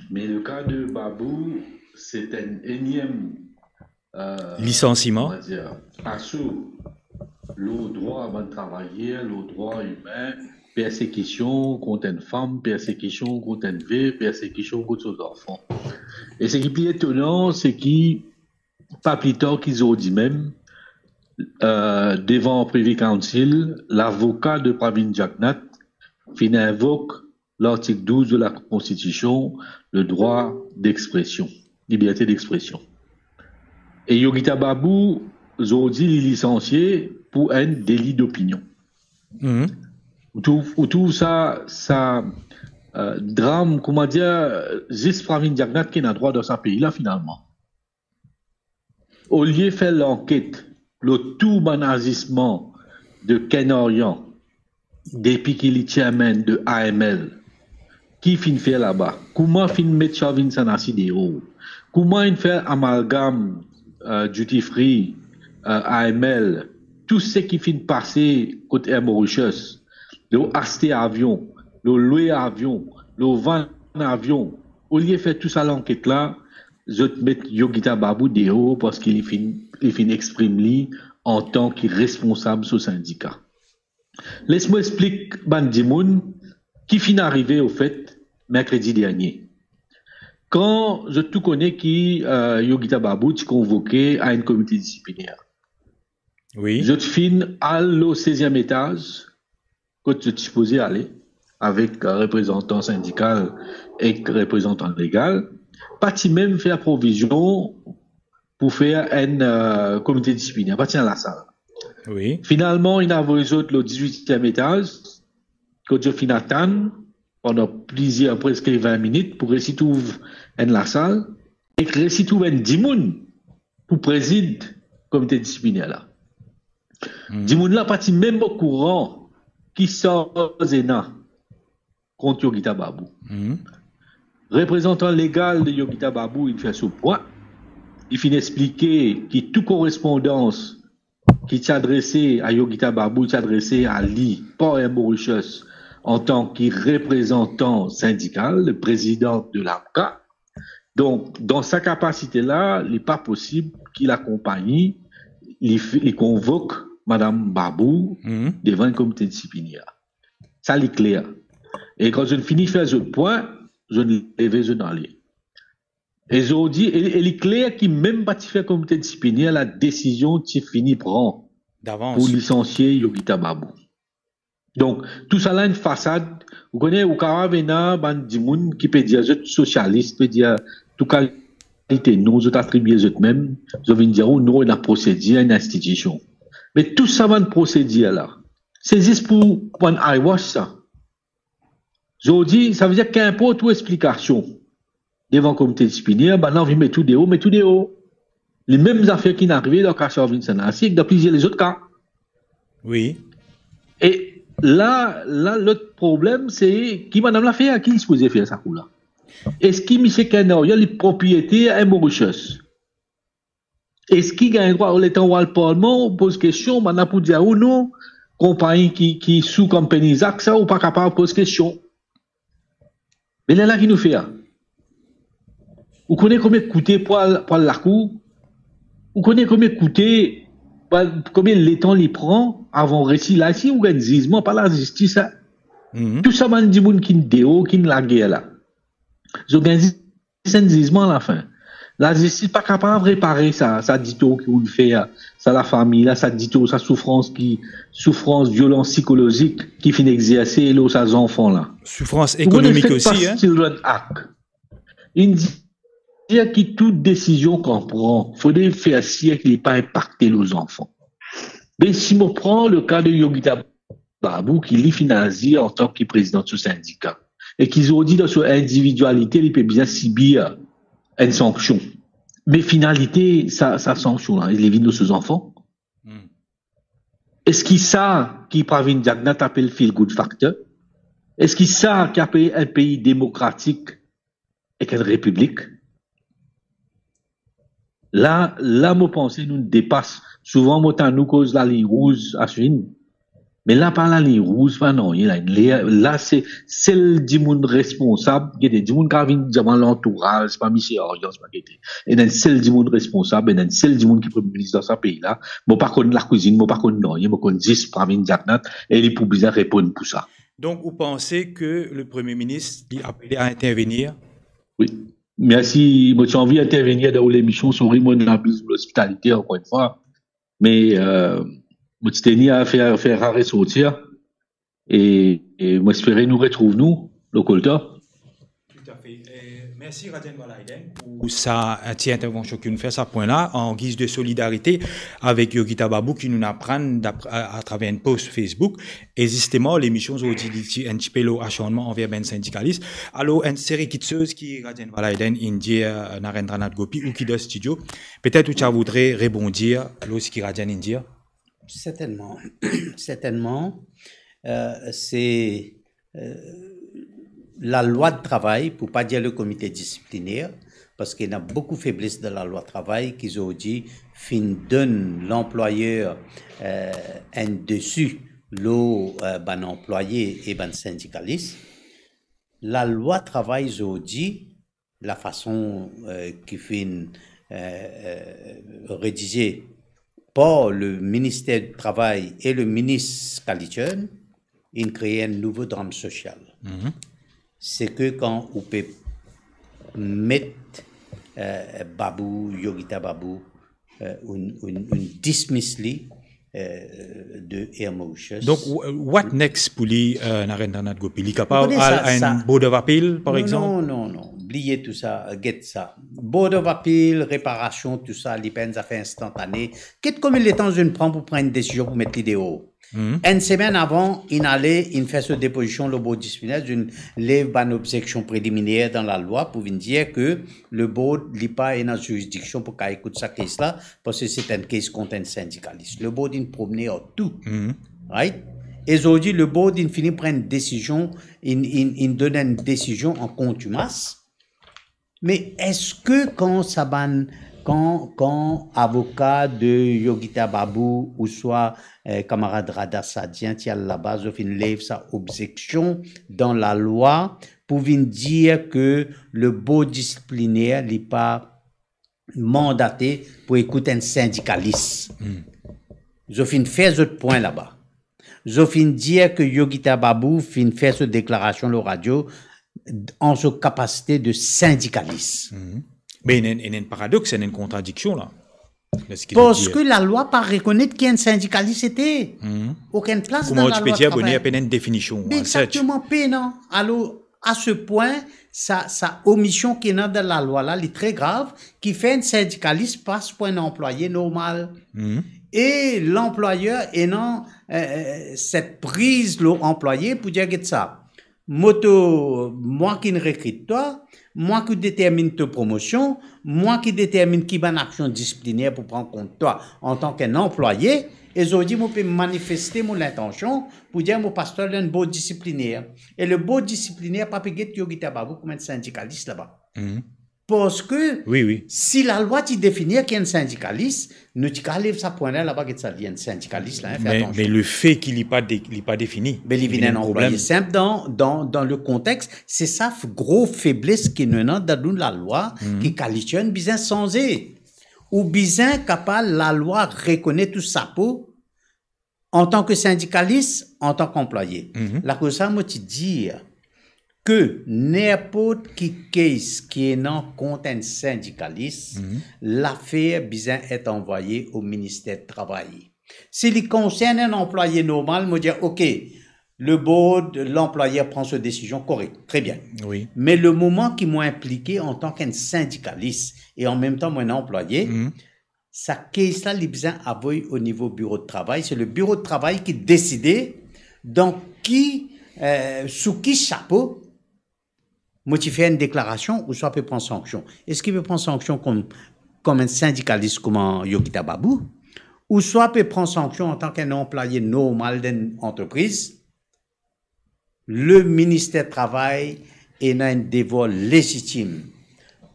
Speaker 4: Mais le cas de Babou, c'est un énième
Speaker 1: licenciement.
Speaker 4: On va dire, assaut, le droit avant de travailler, le droit humain, persécution contre une femme, persécution contre une vie, persécution contre ses enfants. Et ce qui est plus étonnant, c'est pas plus tard qu'ils ont dit même, devant Privy Council, l'avocat de Pravin Jagnnath invoque l'article 12 de la Constitution, le droit d'expression, liberté d'expression. Et Yogita Babou, ont dit les licencier pour un délit d'opinion. Tout ça, drame, comment dire, juste Pravin Jagnnath qui n'a droit dans sa pays là finalement. Au lieu de faire l'enquête, le tout banalisement de Ken Orient, depuis qu'il est chairman de AML, qui fin fait là-bas? Comment fin mettre Charvin Sanassi des hauts? Comment il fait amalgame duty free, AML, tout ce qui fin passer côté Air Mauritius, le acheter avion, le louer avion, le vendre avion, au lieu de faire tout ça l'enquête là, je te mets Yogita Babou dehors parce qu'il fin exprime en tant que responsable sur syndicat. Laisse-moi expliquer Bandimoun qui fin arrivé au fait mercredi dernier. Quand je tout connais qui Yogita Babou tu convoqué à un comité disciplinaire.
Speaker 1: Oui.
Speaker 4: Je te fin à le 16e étage que tu es supposé aller avec représentant syndical et représentant légal. Pas même faire provision pour faire un comité disciplinaire, pas à la salle.
Speaker 1: Oui.
Speaker 4: Finalement, il a envoyé le 18e étage, que je finis attendre pendant presque 20 minutes pour réussir trouver la salle et réussir trouver un dimoun pour présider le comité disciplinaire là. Dimoun là, pas même au courant qui sort Zena contre Yogita Babou. Représentant légal de Yogita Babou, il fait ce point. Il finit expliquer que toute correspondance qui s'adressait à Yogita Babou s'adressait à lui, par un Mauritius, en tant que représentant syndical, le président de l'AMCA. Donc, dans sa capacité-là, il n'est pas possible qu'il accompagne, il convoque Madame Babou devant un comité disciplinaire. Ça, c'est clair. Et quand je finis de faire ce point, je ne l'ai pas dans les. Et je dis, il est clair qu'il même pas fait comité disciplinaire la décision qu'il finit prend pour licencier Yogita Babou. Donc, tout ça là une façade. Vous connaissez, au Caravena, Bandimoun, qui peut dire, je suis socialiste, peut dire, tout cas, nous, je t'attribue eux-mêmes, je viens dire, nous, on a procédé à une institution. Mais tout ça va de procédure là. C'est juste pour un eyewash ça. Je dis, ça veut dire qu'importe toute explication devant le comité disciplinaire, maintenant, on met tout de haut. Les mêmes affaires qui n'arrivent dans le cas de Charvin ainsi que dans plusieurs autres cas.
Speaker 1: Oui.
Speaker 4: Et là, l'autre problème, c'est qui madame l'a fait, à qui il se posait faire ça coup là? Est-ce qu'il M. Kenor, il y a les propriétés à Mauritius? Est-ce qu'il gagne droit au l'état où le Parlement pose question, maintenant pour dire ou non, compagnie qui sous compagnie ZAC, ça ou pas capable de poser question? Mais là, qui nous fait? Vous connaissez combien coûtait pour la cour? Vous connaissez combien coûtait, combien le temps il prend avant récit là, si vous gagnez jugement par la justice? Tout ça, man, dit moun qui ne qui ne la guerre là. Vous gagnez un jugement à la fin. La justice n'est pas capable de réparer ça dit tout qui vous fait, ça la famille là, ça dit tout, sa souffrance, violence psychologique qui finit exercer là, ses enfants là.
Speaker 1: Souffrance économique aussi, hein.
Speaker 4: Children Act. Il dit que toute décision qu'on prend, il faudrait faire si qu'il n'est pas impacté les enfants. Mais si on prend le cas de Yogita Babou, qui est financé en tant que président de ce syndicat, et qu'ils ont dit dans son individualité, il peut bien subir une sanction. Mais finalité, sa sanction, là, il est venu de ses enfants. Est-ce qu'il sait qu'il parvient à taper le feel good factor? Est-ce qu'il sait qu'il y a un pays démocratique et qu'une république? Là, moi, pense, nous dépasse. Souvent, moi, nous cause la ligne rouge à suivre. Mais là, par la ligne rouge, non, là, c'est celle du monde responsable, il y a des gens qui viennent devant l'entourage, c'est pas Michel Orion, c'est pas Guetté. Et dans celle du monde responsable, et dans celle du monde qui est premier ministre dans ce pays-là, moi, par contre, la cuisine, moi, par contre, non, moi, contre 10 Pravin Jagnat, et il est pour bien répondre pour ça.
Speaker 1: Donc, vous pensez que le Premier ministre est appelé à intervenir?
Speaker 4: Oui. Merci. Moi, j'ai envie d'intervenir dans l'émission sur l'hospitalité, encore une fois. Mais, moi, je tenais à faire arrêt sortir. Et moi, j'espère nous retrouver, nous, le Colta.
Speaker 1: Tout à fait. Merci, Raden Valaiden, pour sa intervention qui nous fait à ce point-là, en guise de solidarité avec Yogita Babou, qui nous apprend à travers une post Facebook. Et justement, l'émission dit un petit peu l'acharnement envers ben syndicaliste. Alors, une série kitseuse qui Raden Valaiden, India, Narendranath Gopi, ou qui dans le studio. Peut-être que tu voudrais rebondir, lorsqu'il Raden India.
Speaker 2: Certainement. Certainement. C'est la loi de travail, pour pas dire le comité disciplinaire, parce qu'il y a beaucoup de faiblesses de la loi de travail qu'ils ont dit, donne l'employeur un dessus, l'eau, ben employé et ben syndicaliste. La loi de travail, ils ont dit, la façon qui fait rédiger par le ministère du Travail et le ministre Kalitchen, il crée un nouveau drame social. C'est que quand on peut mettre Babou, Yogita Babou, une dismisslie de Air Mauritius.
Speaker 1: Donc, what next pour lui, Narendranath Gopi? Il est capable à un board of appeal, par exemple?
Speaker 2: Non. Oubliez tout ça, get ça. Board of appeal, réparation, tout ça, les peines à fait instantanées. Qu'est-ce combien de temps je prends pour prendre une décision pour mettre l'idéo? Une semaine avant, il fait sa déposition, le board disciplinaire, il lève une objection préliminaire dans la loi pour dire que le board n'est pas dans la juridiction pour qu'il écoute sa case-là, parce que c'est un case contre un syndicaliste. Le board, il promenait en tout. Right? Et aujourd'hui, le board, il finit par une décision, il donne une décision en contumace. Mais est-ce que quand avocat de Yogita Babou ou soit camarade Rada Sadien tient là-bas, il lève sa objection dans la loi pour dire que le board disciplinaire n'est pas mandaté pour écouter un syndicaliste. Zofin fait ce point là-bas. Zofin dire que Yogita Babou fait cette déclaration à la radio en sa capacité de syndicaliste.
Speaker 1: Mais il y a un paradoxe, il y a une contradiction là.
Speaker 2: Parce que la loi pas reconnaître qu'il y a un syndicaliste était. Aucune place dans la loi.
Speaker 1: Comment tu peux dire qu'il y a une définition?
Speaker 2: Exactement, non. Alors, à ce point, sa omission qui est dans la loi là, elle est très grave, qui fait un syndicaliste passe pour un employé normal. Et l'employeur est dans cette prise l'employé pour dire que ça. Moto, moi qui ne recrute toi, moi qui détermine ta promotion, moi qui détermine qui va une action disciplinaire pour prendre compte toi en tant qu'un employé, et je dis, moi, je peux manifester mon intention pour dire, mon pasteur, il y a un beau disciplinaire. Et le beau disciplinaire, pas peut Yogita Babou comme un syndicaliste là-bas. Parce que, si la loi t'y définit qu'il y a un syndicaliste, nous t'y calève ça point là-bas que ça devient un syndicaliste là.
Speaker 1: Mais le fait qu'il n'est pas défini.
Speaker 2: Mais il vient un employé simple dans le contexte, c'est ça gros faiblesse qui nous a dans la loi, qui qualifie bien sans ou bien capable la loi reconnaît tout ça pour en tant que syndicaliste, en tant qu'employé. La cause ça, moi, tu dis que n'importe qui case qui est non contre un syndicaliste, l'affaire bien est envoyée au ministère du Travail. S'il concerne un employé normal, moi dire OK, le board, l'employeur prend cette décision correcte, très bien. Mais le moment qui m'a impliqué en tant qu'un syndicaliste et en même temps mon employé, sa case là, il besoin avoir au niveau bureau de travail. C'est le bureau de travail qui décide donc sous qui chapeau, moi tu fais une déclaration ou soit peut prendre sanction. Est-ce qu'il peut prendre sanction comme un syndicaliste comme un Yokita Babou ou soit peut prendre sanction en tant qu'un employé normal d'une entreprise? Le ministère du Travail est un devoir légitime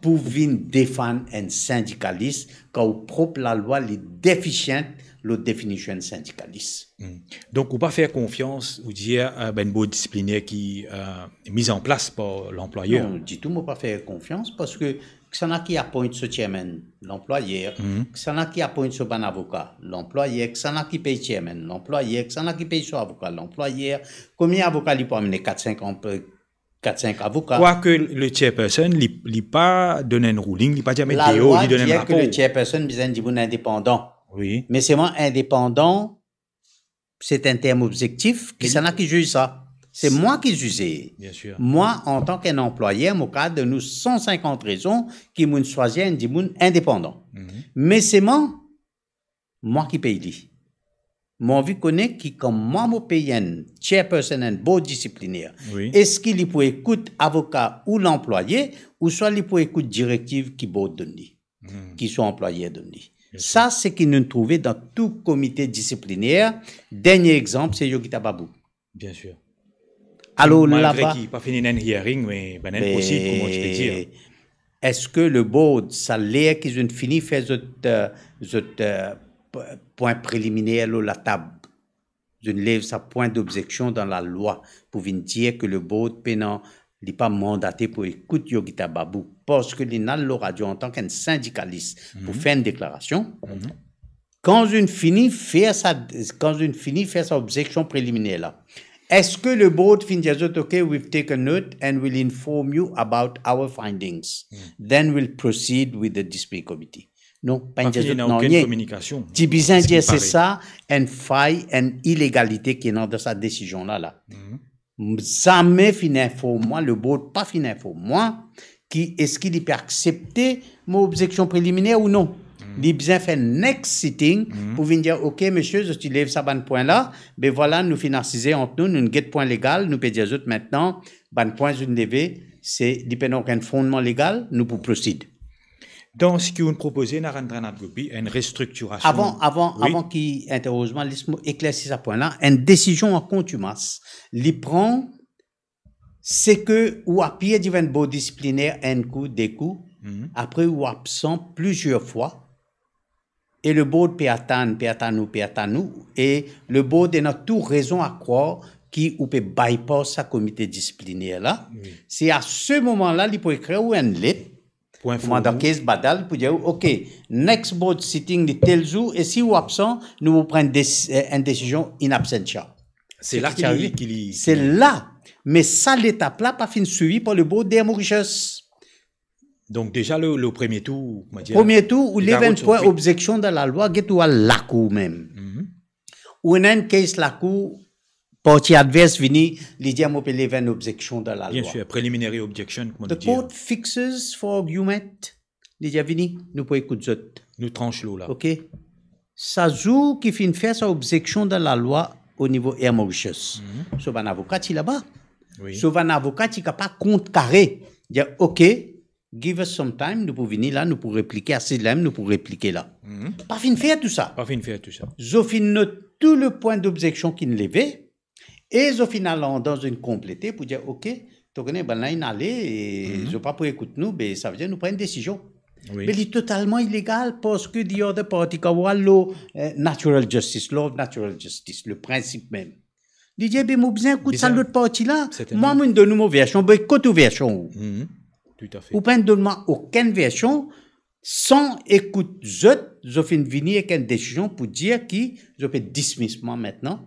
Speaker 2: pour venir défendre un syndicaliste quand propre la loi est déficiente la définition de syndicaliste.
Speaker 1: Donc, on pas faire confiance ou dire une bonne disciplinaire qui est mise en place par l'employeur.
Speaker 2: Non, du tout, moi pas faire confiance parce que ça n'a qui appointe ce chairman, l'employeur, ça n'a qui appointe ce bon avocat, l'employeur, ça n'a qui paye chairman, l'employeur, ça n'a qui paye ce avocat, l'employeur. Combien d'avocats il peut amener 4-5 avocats.
Speaker 1: Quoique le chairperson n'a pas donné un ruling, il n'a pas jamais
Speaker 2: la
Speaker 1: DO,
Speaker 2: loi
Speaker 1: il donne
Speaker 2: dit
Speaker 1: un rapport.
Speaker 2: que le chairperson besoin de indépendant.
Speaker 1: Oui.
Speaker 2: Mais c'est moi indépendant, c'est un terme objectif, qui ça n'a qui juge ça. C'est moi qui juge.
Speaker 1: Bien sûr.
Speaker 2: Moi, en tant qu'un employé, mon cas de nous 150 raisons qui m'ont choisi un indépendant. Mais c'est moi qui paye lui. Moi, envie connaît qui, comme moi, me paye un chairperson, un beau disciplinaire.
Speaker 1: Oui.
Speaker 2: Est-ce qu'il peut écouter avocat ou l'employé, ou soit il peut écouter directive qui peut donner, qui sont employés donner. Ça, c'est qu'il nous trouvait dans tout comité disciplinaire. Dernier exemple, c'est Yokita Babou.
Speaker 1: Bien sûr.
Speaker 2: Alors
Speaker 1: malgré
Speaker 2: là-bas,
Speaker 1: qu'il n'a pas fini un hearing, mais ben possible, comment tu peux dire.
Speaker 2: Est-ce que le board, ça l'air qu'ils ont fini faire point préliminaire là, la table? Je lève sa point d'objection dans la loi pour venir dire que le board pénal n'est pas mandaté pour écouter Yokita Babou parce que l'INA le radio en tant qu'un syndicaliste pour faire une déclaration. Quand une finit faire sa objection préliminaire là, est-ce que le board finit dire OK, we've taken note and we'll inform you about our findings. Then we'll proceed with the dispute committee. Non, pas une
Speaker 1: Il n'y a aucune communication.
Speaker 2: Tu besoin dire c'est ça, une faille, une illégalité qui est dans sa décision là. Jamais fin info moi, le board pas fin info moi, est-ce qu'il peut accepter mon objection préliminaire ou non? Il besoin faire next sitting pour venir dire OK monsieur, je te lève ça ban point là, ben voilà nous financer entre nous get point légal, nous peut dire autres maintenant ban point une levé, c'est dépendant qu'un fondement légal, nous pour procéder.
Speaker 1: Donc, ce qu'on proposait, une restructuration.
Speaker 2: Avant qu'il interroge moi, laisse-moi éclaircir ce point-là. Une décision en contumace, il prend, c'est que, ou à pied d'un beau disciplinaire, un coup, des coups, après ou absent plusieurs fois, et le board peut attendre, et le board a toute raison à croire qui peut bypass sa comité disciplinaire là. C'est à ce moment-là, il peut écrire ou un lettre. Dans case badal pour dire OK, next board sitting de tel jour et si vous absent, nous vous prenons une décision in absentia.
Speaker 1: C'est là qu'il
Speaker 2: c'est là, mais ça l'étape là pas fin suivi par le board des Mauritius.
Speaker 1: Donc déjà le premier tour,
Speaker 2: premier tour où les 20 points objection dans la loi get ou à la cour même. Ou un case la cour partie adverse vini, il dit à moi les 20 objections dans la loi.
Speaker 1: Bien sûr, preliminary objection, comment
Speaker 2: The court fixes for argument. Il dit vini, nous pouvons écouter.
Speaker 1: Nous tranche l'eau là.
Speaker 2: OK. Ça joue qui finit faire sa objection dans la loi au niveau Air Mauritius. Sauf un avocat qui là-bas. Sauf un avocat qui n'a pas compte carré. Il dit OK, give us some time, nous pouvons venir là, nous pouvons répliquer à CLM, nous pouvons répliquer là. Pas fin faire tout ça.
Speaker 1: Pas fin faire tout ça.
Speaker 2: Je finis note tout le point d'objection qu'il levait. Et au final, dans une complétée pour dire, OK, tu connais, ben là, il allait, et je ne pas pour écouter nous, mais ça veut dire nous prendre une décision. Mais il est totalement illégal parce que the other party, law, natural justice, law of natural justice, le principe même. Il dit, ben, moi, besoin écouter ça, l'autre partie là. Moi, je donne une version, ben, écoute une version.
Speaker 1: Tout à fait.
Speaker 2: Ou pas donne-moi aucune version sans écoute, je finis venir avec une décision pour dire qui, je peux dismiss moi maintenant.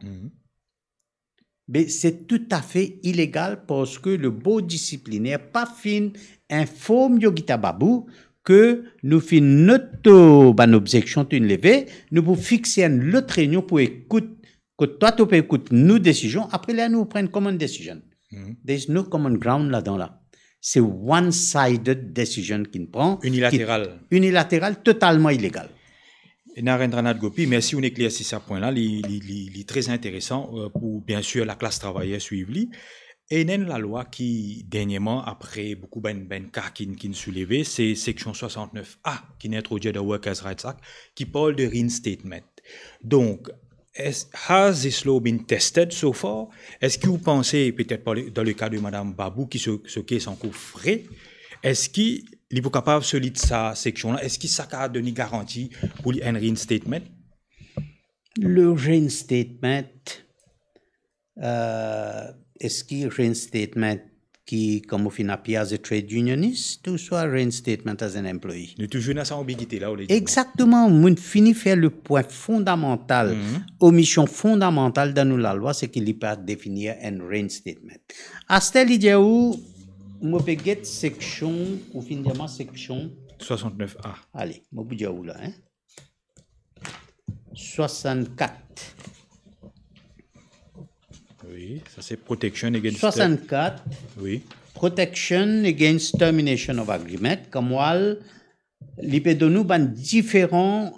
Speaker 2: Mais c'est tout à fait illégal parce que le beau disciplinaire pas fin informe Yokita Babou que nous fin notre objection une levée, nous pour fixer une autre réunion pour écouter que toi tu peux écouter nos décisions après là nous prendre common decision. There is no common ground là-dedans là. C'est one-sided decision qu'il prend.
Speaker 1: Unilatéral.
Speaker 2: Unilatéral, totalement illégal.
Speaker 1: Narendranath Gopi, merci on éclaircit ce point-là, il est très intéressant pour bien sûr la classe travailleur suivre lui. Et il y a la loi qui dernièrement après beaucoup ben cas qui soulevé, c'est section 69A qui est introduite dans Workers' Rights Act qui parle de reinstatement. Donc has this law been tested so far? Est-ce que vous pensez peut-être dans le cas de Madame Babou qui ce qui est son coup frais? Est-ce qu'il est capable de de sa section-là? Est-ce qu'il a donné garantie pour un reinstatement?
Speaker 2: Le reinstatement, est-ce qu'il y a un reinstatement qui, comme au final, as a trade unionist ou soit reinstatement as un employee?
Speaker 1: Nous toujours dans cette ambiguïté là.
Speaker 2: Exactement, on finit faire le point fondamental, omission fondamentale dans la loi, c'est qu'il n'y a pas définir un reinstatement. À ce stade, où je peux get section, ou finalement section
Speaker 1: 69A.
Speaker 2: Allez, je peux dire où là, hein? 64.
Speaker 1: Oui, ça c'est protection against
Speaker 2: 64.
Speaker 1: Oui.
Speaker 2: Protection against termination of agreement, comme wal, il peut donner différents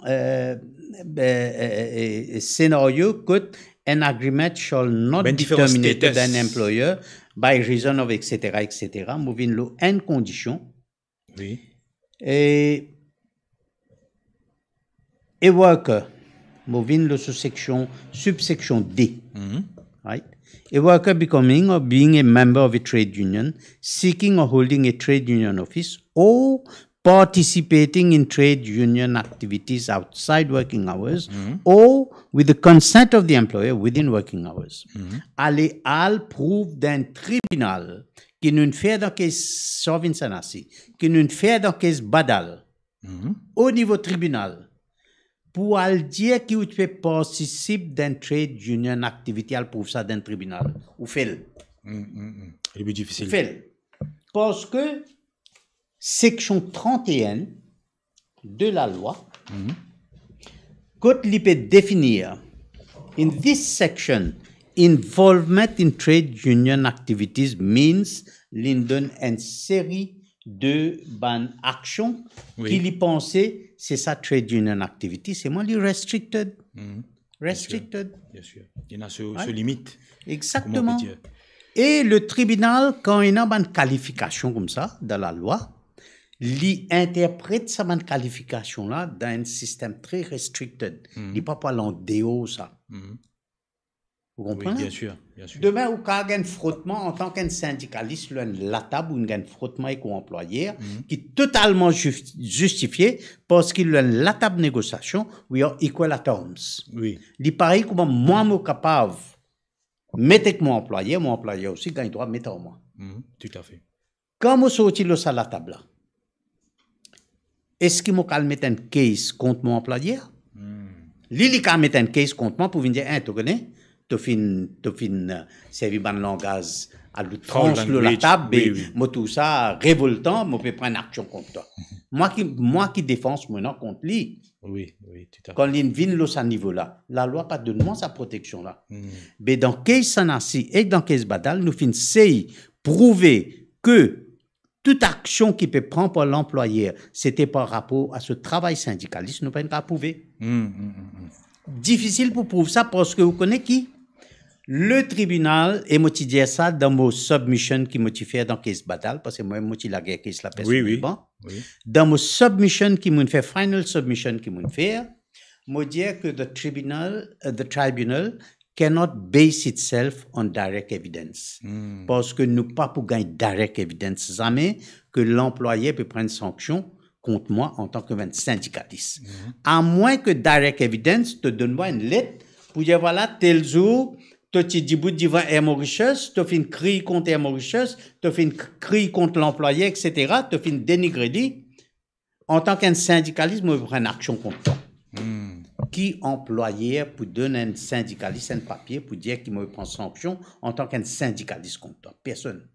Speaker 2: scénarios que an agreement shall not be terminated by an employer by reason of etc. etc. Moving lo en condition.
Speaker 1: Oui.
Speaker 2: Et worker, moving lo subsection D. Right? A worker becoming or being a member of a trade union, seeking or holding a trade union office, or participating in trade union activities outside working hours, or with the consent of the employer within working hours. Aller al prouve d'un tribunal qui nous fait dans case Sovin Sanasi, qui nous fait dans case Badal, au niveau tribunal, pour dire qu'il peut participer d'un trade union activité, elle prouve ça d'un tribunal. Ou fait.
Speaker 1: C'est difficile.
Speaker 2: Fait. Parce que section 31 de la loi, quand il peut définir, in this section, involvement in trade union activities means l'indon une série de bonnes actions qu'il y pensait, c'est ça trade union activity, c'est moi les restricted. Restricted.
Speaker 1: Bien sûr. Il y en a ce limite.
Speaker 2: Exactement. Et le tribunal, quand il y a une qualification comme ça dans la loi, il interprète sa qualification-là dans un système très restricted. Il n'est pas parlant déo, ça. Vous comprenez?
Speaker 1: Oui, bien sûr, bien sûr.
Speaker 2: Demain, ou quand il y a un frottement en tant qu'un syndicaliste, la table ou un frottement avec un employeur qui est totalement justifié parce qu'il a la table de négociation, we are equal at terms.
Speaker 1: Oui.
Speaker 2: Il paraît comme moi, je suis capable de mettre avec mon employeur aussi, quand il doit mettre en moi.
Speaker 1: Tout à fait.
Speaker 2: Quand je sortis le la table, est-ce qu'il m'a mettre un case contre mon employeur? Il a mettre un case contre moi pour venir dire, tu connais? Tu fin servi ban langage à l'outrance de la table, et moi tout ça révoltant, moi peux prendre action contre toi. moi qui défends maintenant contre lui.
Speaker 1: Oui, tout à fait.
Speaker 2: Quand il vient à ce niveau-là, la loi pas donne moi sa protection là. Mais dans case Sanasi et dans case Badal, nous finissons prouver que toute action qui peut prendre par l'employeur, c'était par rapport à ce travail syndicaliste, nous ne pouvons pas prouver. Difficile pour prouver ça parce que vous connaissez qui? Le tribunal, et moi tu dis ça dans mon submission qui m'a fait dans case Badal, parce que moi tu la guerre case la personne.
Speaker 1: Oui.
Speaker 2: Dans mon submission qui m'a fait, final submission qui m'a fait, moi dis que the tribunal cannot base itself on direct evidence. Parce que nous pas pour gagner direct evidence, jamais que l'employé peut prendre sanction contre moi en tant que syndicaliste. À moins que direct evidence te donne moi une lettre pour dire voilà, tel jour, tu dis bout devant Air Mauritius, tu fais une cri contre Air Mauritius, tu fais une cri contre l'employé, etc. Tu fais une dénigrer. En tant qu'un syndicaliste, moi, je prends une action contre toi. Qui employeur pour donner un syndicaliste un papier pour dire qu'il me prend sanction en tant qu'un syndicaliste contre toi? Personne.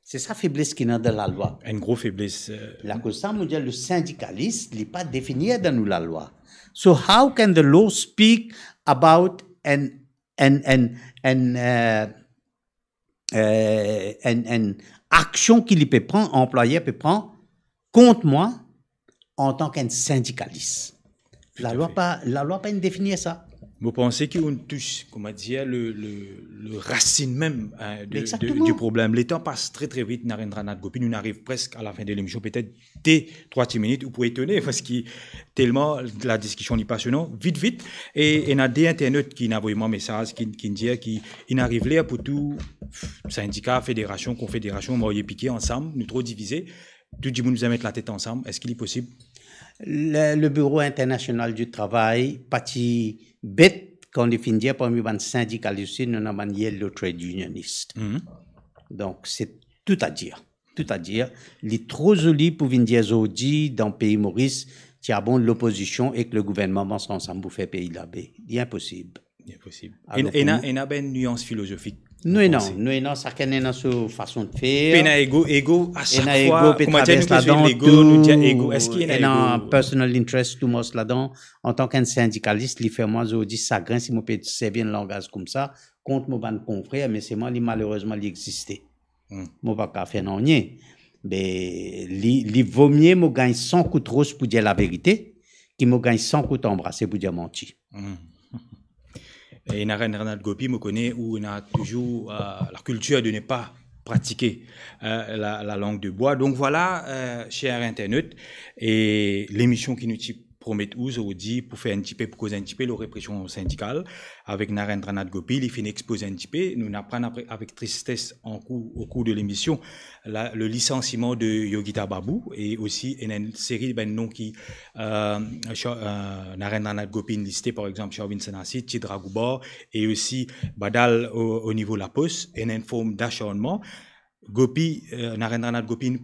Speaker 2: C'est ça faiblesse qui est dans la loi.
Speaker 1: Une grosse faiblesse.
Speaker 2: La cause ça, on dit le syndicaliste n'est pas défini dans nous la loi. So how can the law speak about an action qu'il peut prendre, employeur peut prendre contre moi en tant qu'un syndicaliste? La loi pas définir ça.
Speaker 1: Vous pensez qu'on touche, comment dire, le racine même du problème. Le temps passe très très vite, Narendranath Gopi. Nous arrivons presque à la fin de l'émission, peut-être dès 3 minutes. Vous pouvez étonner parce que tellement la discussion est passionnante, vite. Et il y a des internautes qui n'envoient moi un message qui disent qu'ils n'arrivent là pour tout syndicat, fédération, confédération, on va piquer ensemble, nous trop divisés. Tout le monde nous a mettre la tête ensemble. Est-ce qu'il est possible?
Speaker 2: Le Bureau international du travail, parti bête, quand on finit parmi les syndicalistes, nous avons le trade unioniste. Donc, c'est tout à dire. Tout à dire. Il est trop joli pour venir dire aujourd'hui, dans le pays Maurice, qu'il y a bon l'opposition et que le gouvernement pense ensemble pour faire pays là-bas. Il est impossible.
Speaker 1: Impossible. Il y a une nuance philosophique.
Speaker 2: Non, ça n'est pas une façon de faire.
Speaker 1: Il y a ego à chaque fois. Comment dire, nous disons ego. Est-ce qu'il y a
Speaker 2: un personal interest tout monde là-dedans? En tant qu'un syndicaliste, il fait moi, je dis ça grain si moi peux servir un langage comme ça contre mon confrère, mais c'est moi qui malheureusement il existait. Moi pas faire non rien. Mais il vaut mieux me gagner 100 coups de rose pour dire la vérité, qu'il me gagne 100 coups d'embrasser pour dire mentir.
Speaker 1: Et Narendranath Gopi me connaît où on a toujours la culture de ne pas pratiquer la langue de bois. Donc voilà, chers internautes, et l'émission qui nous promet aujourd'hui pour faire un petit peu, pour causer un petit peu la répression syndicale avec Narendranath Gopi, il fait exposer un petit peu. Nous apprenons avec tristesse au cours de l'émission le licenciement de Yogita Babu et aussi une série de noms qui Narendranath Gopi listé par exemple Chauvin Senassi, Tidra Goubar et aussi Badal au niveau de la poste, et une forme d'acharnement. Gopi, Narendranath Gopi,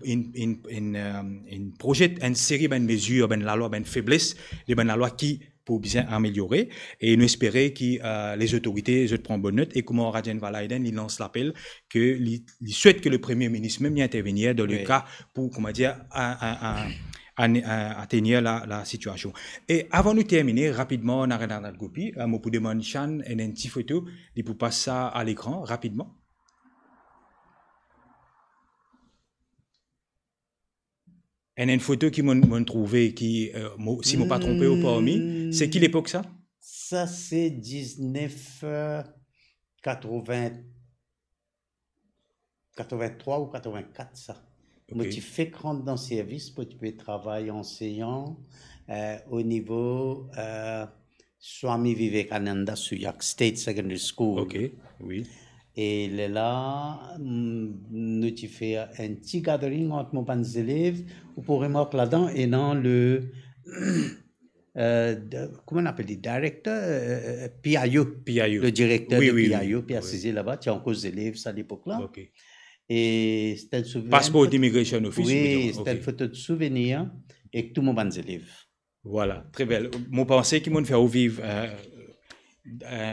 Speaker 1: projette une série de mesures, la loi, de faiblesse, de la loi qui pour bien améliorer. Et nous espérons que les autorités prennent bonne note et comment Rajan Valaiden il lance l'appel que il souhaite que le Premier ministre même y intervenir dans le cas pour, comment dire, atteindre la situation. Et avant de terminer, rapidement, Narendranath Gopi, je vous demande Chan une petite photo, pour passer ça à l'écran rapidement. Et une photo qui m'ont trouvé, qui, si je ne me pas trompé au parmi, c'est qui l'époque ça?
Speaker 2: Ça, c'est 1983 ou 84, ça. Okay. Tu fais rentrer dans le service, tu peux travailler enseignant au niveau Swami Vivekananda Suyak State Secondary School.
Speaker 1: Ok, oui.
Speaker 2: Et là, nous tu fais un petit gathering entre mes élèves, ou pour remarquer là-dedans, et dans le, comment on appelle le directeur, PIO, le directeur de PIO, puis assisé là-bas, tu as encore des élèves à l'époque-là.
Speaker 1: Okay.
Speaker 2: Et c'était un souvenir.
Speaker 1: Passeport d'immigration office.
Speaker 2: Oui, c'était une photo de souvenir, et tout mon élèves.
Speaker 1: Voilà, très belle. Moi, je pensais qu'ils m'ont fait revivre.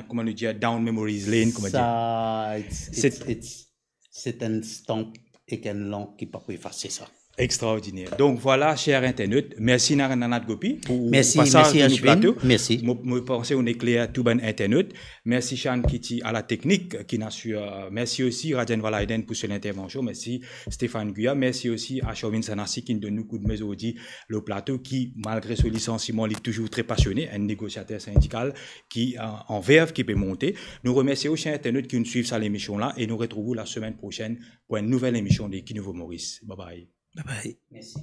Speaker 1: Comment on dit, down memories lane, comment
Speaker 2: dire. C'est un stamp et une langue qui ne peut pas effacer ça.
Speaker 1: Extraordinaire. Donc voilà, chers internautes, merci Narendranath Gopi pour
Speaker 2: merci,
Speaker 1: passage
Speaker 2: merci
Speaker 1: de plateau.
Speaker 2: Merci.
Speaker 1: Je pense qu'on éclaire tout bon internaute. Merci Chan Kitty à la technique qui n'assure. Merci aussi Rajan Valaiden pour son intervention. Merci Stéphane Guya. Merci aussi à Chauvin Sanassi qui nous donne un coup de main aujourd'hui le plateau qui, malgré son licenciement, est toujours très passionné, un négociateur syndical qui en verve qui peut monter. Nous remercions aux chers internautes qui nous suivent sur l'émission là et nous retrouvons la semaine prochaine pour une nouvelle émission de Qui Nouveau Maurice. Bye bye.
Speaker 2: Bye bye. Merci.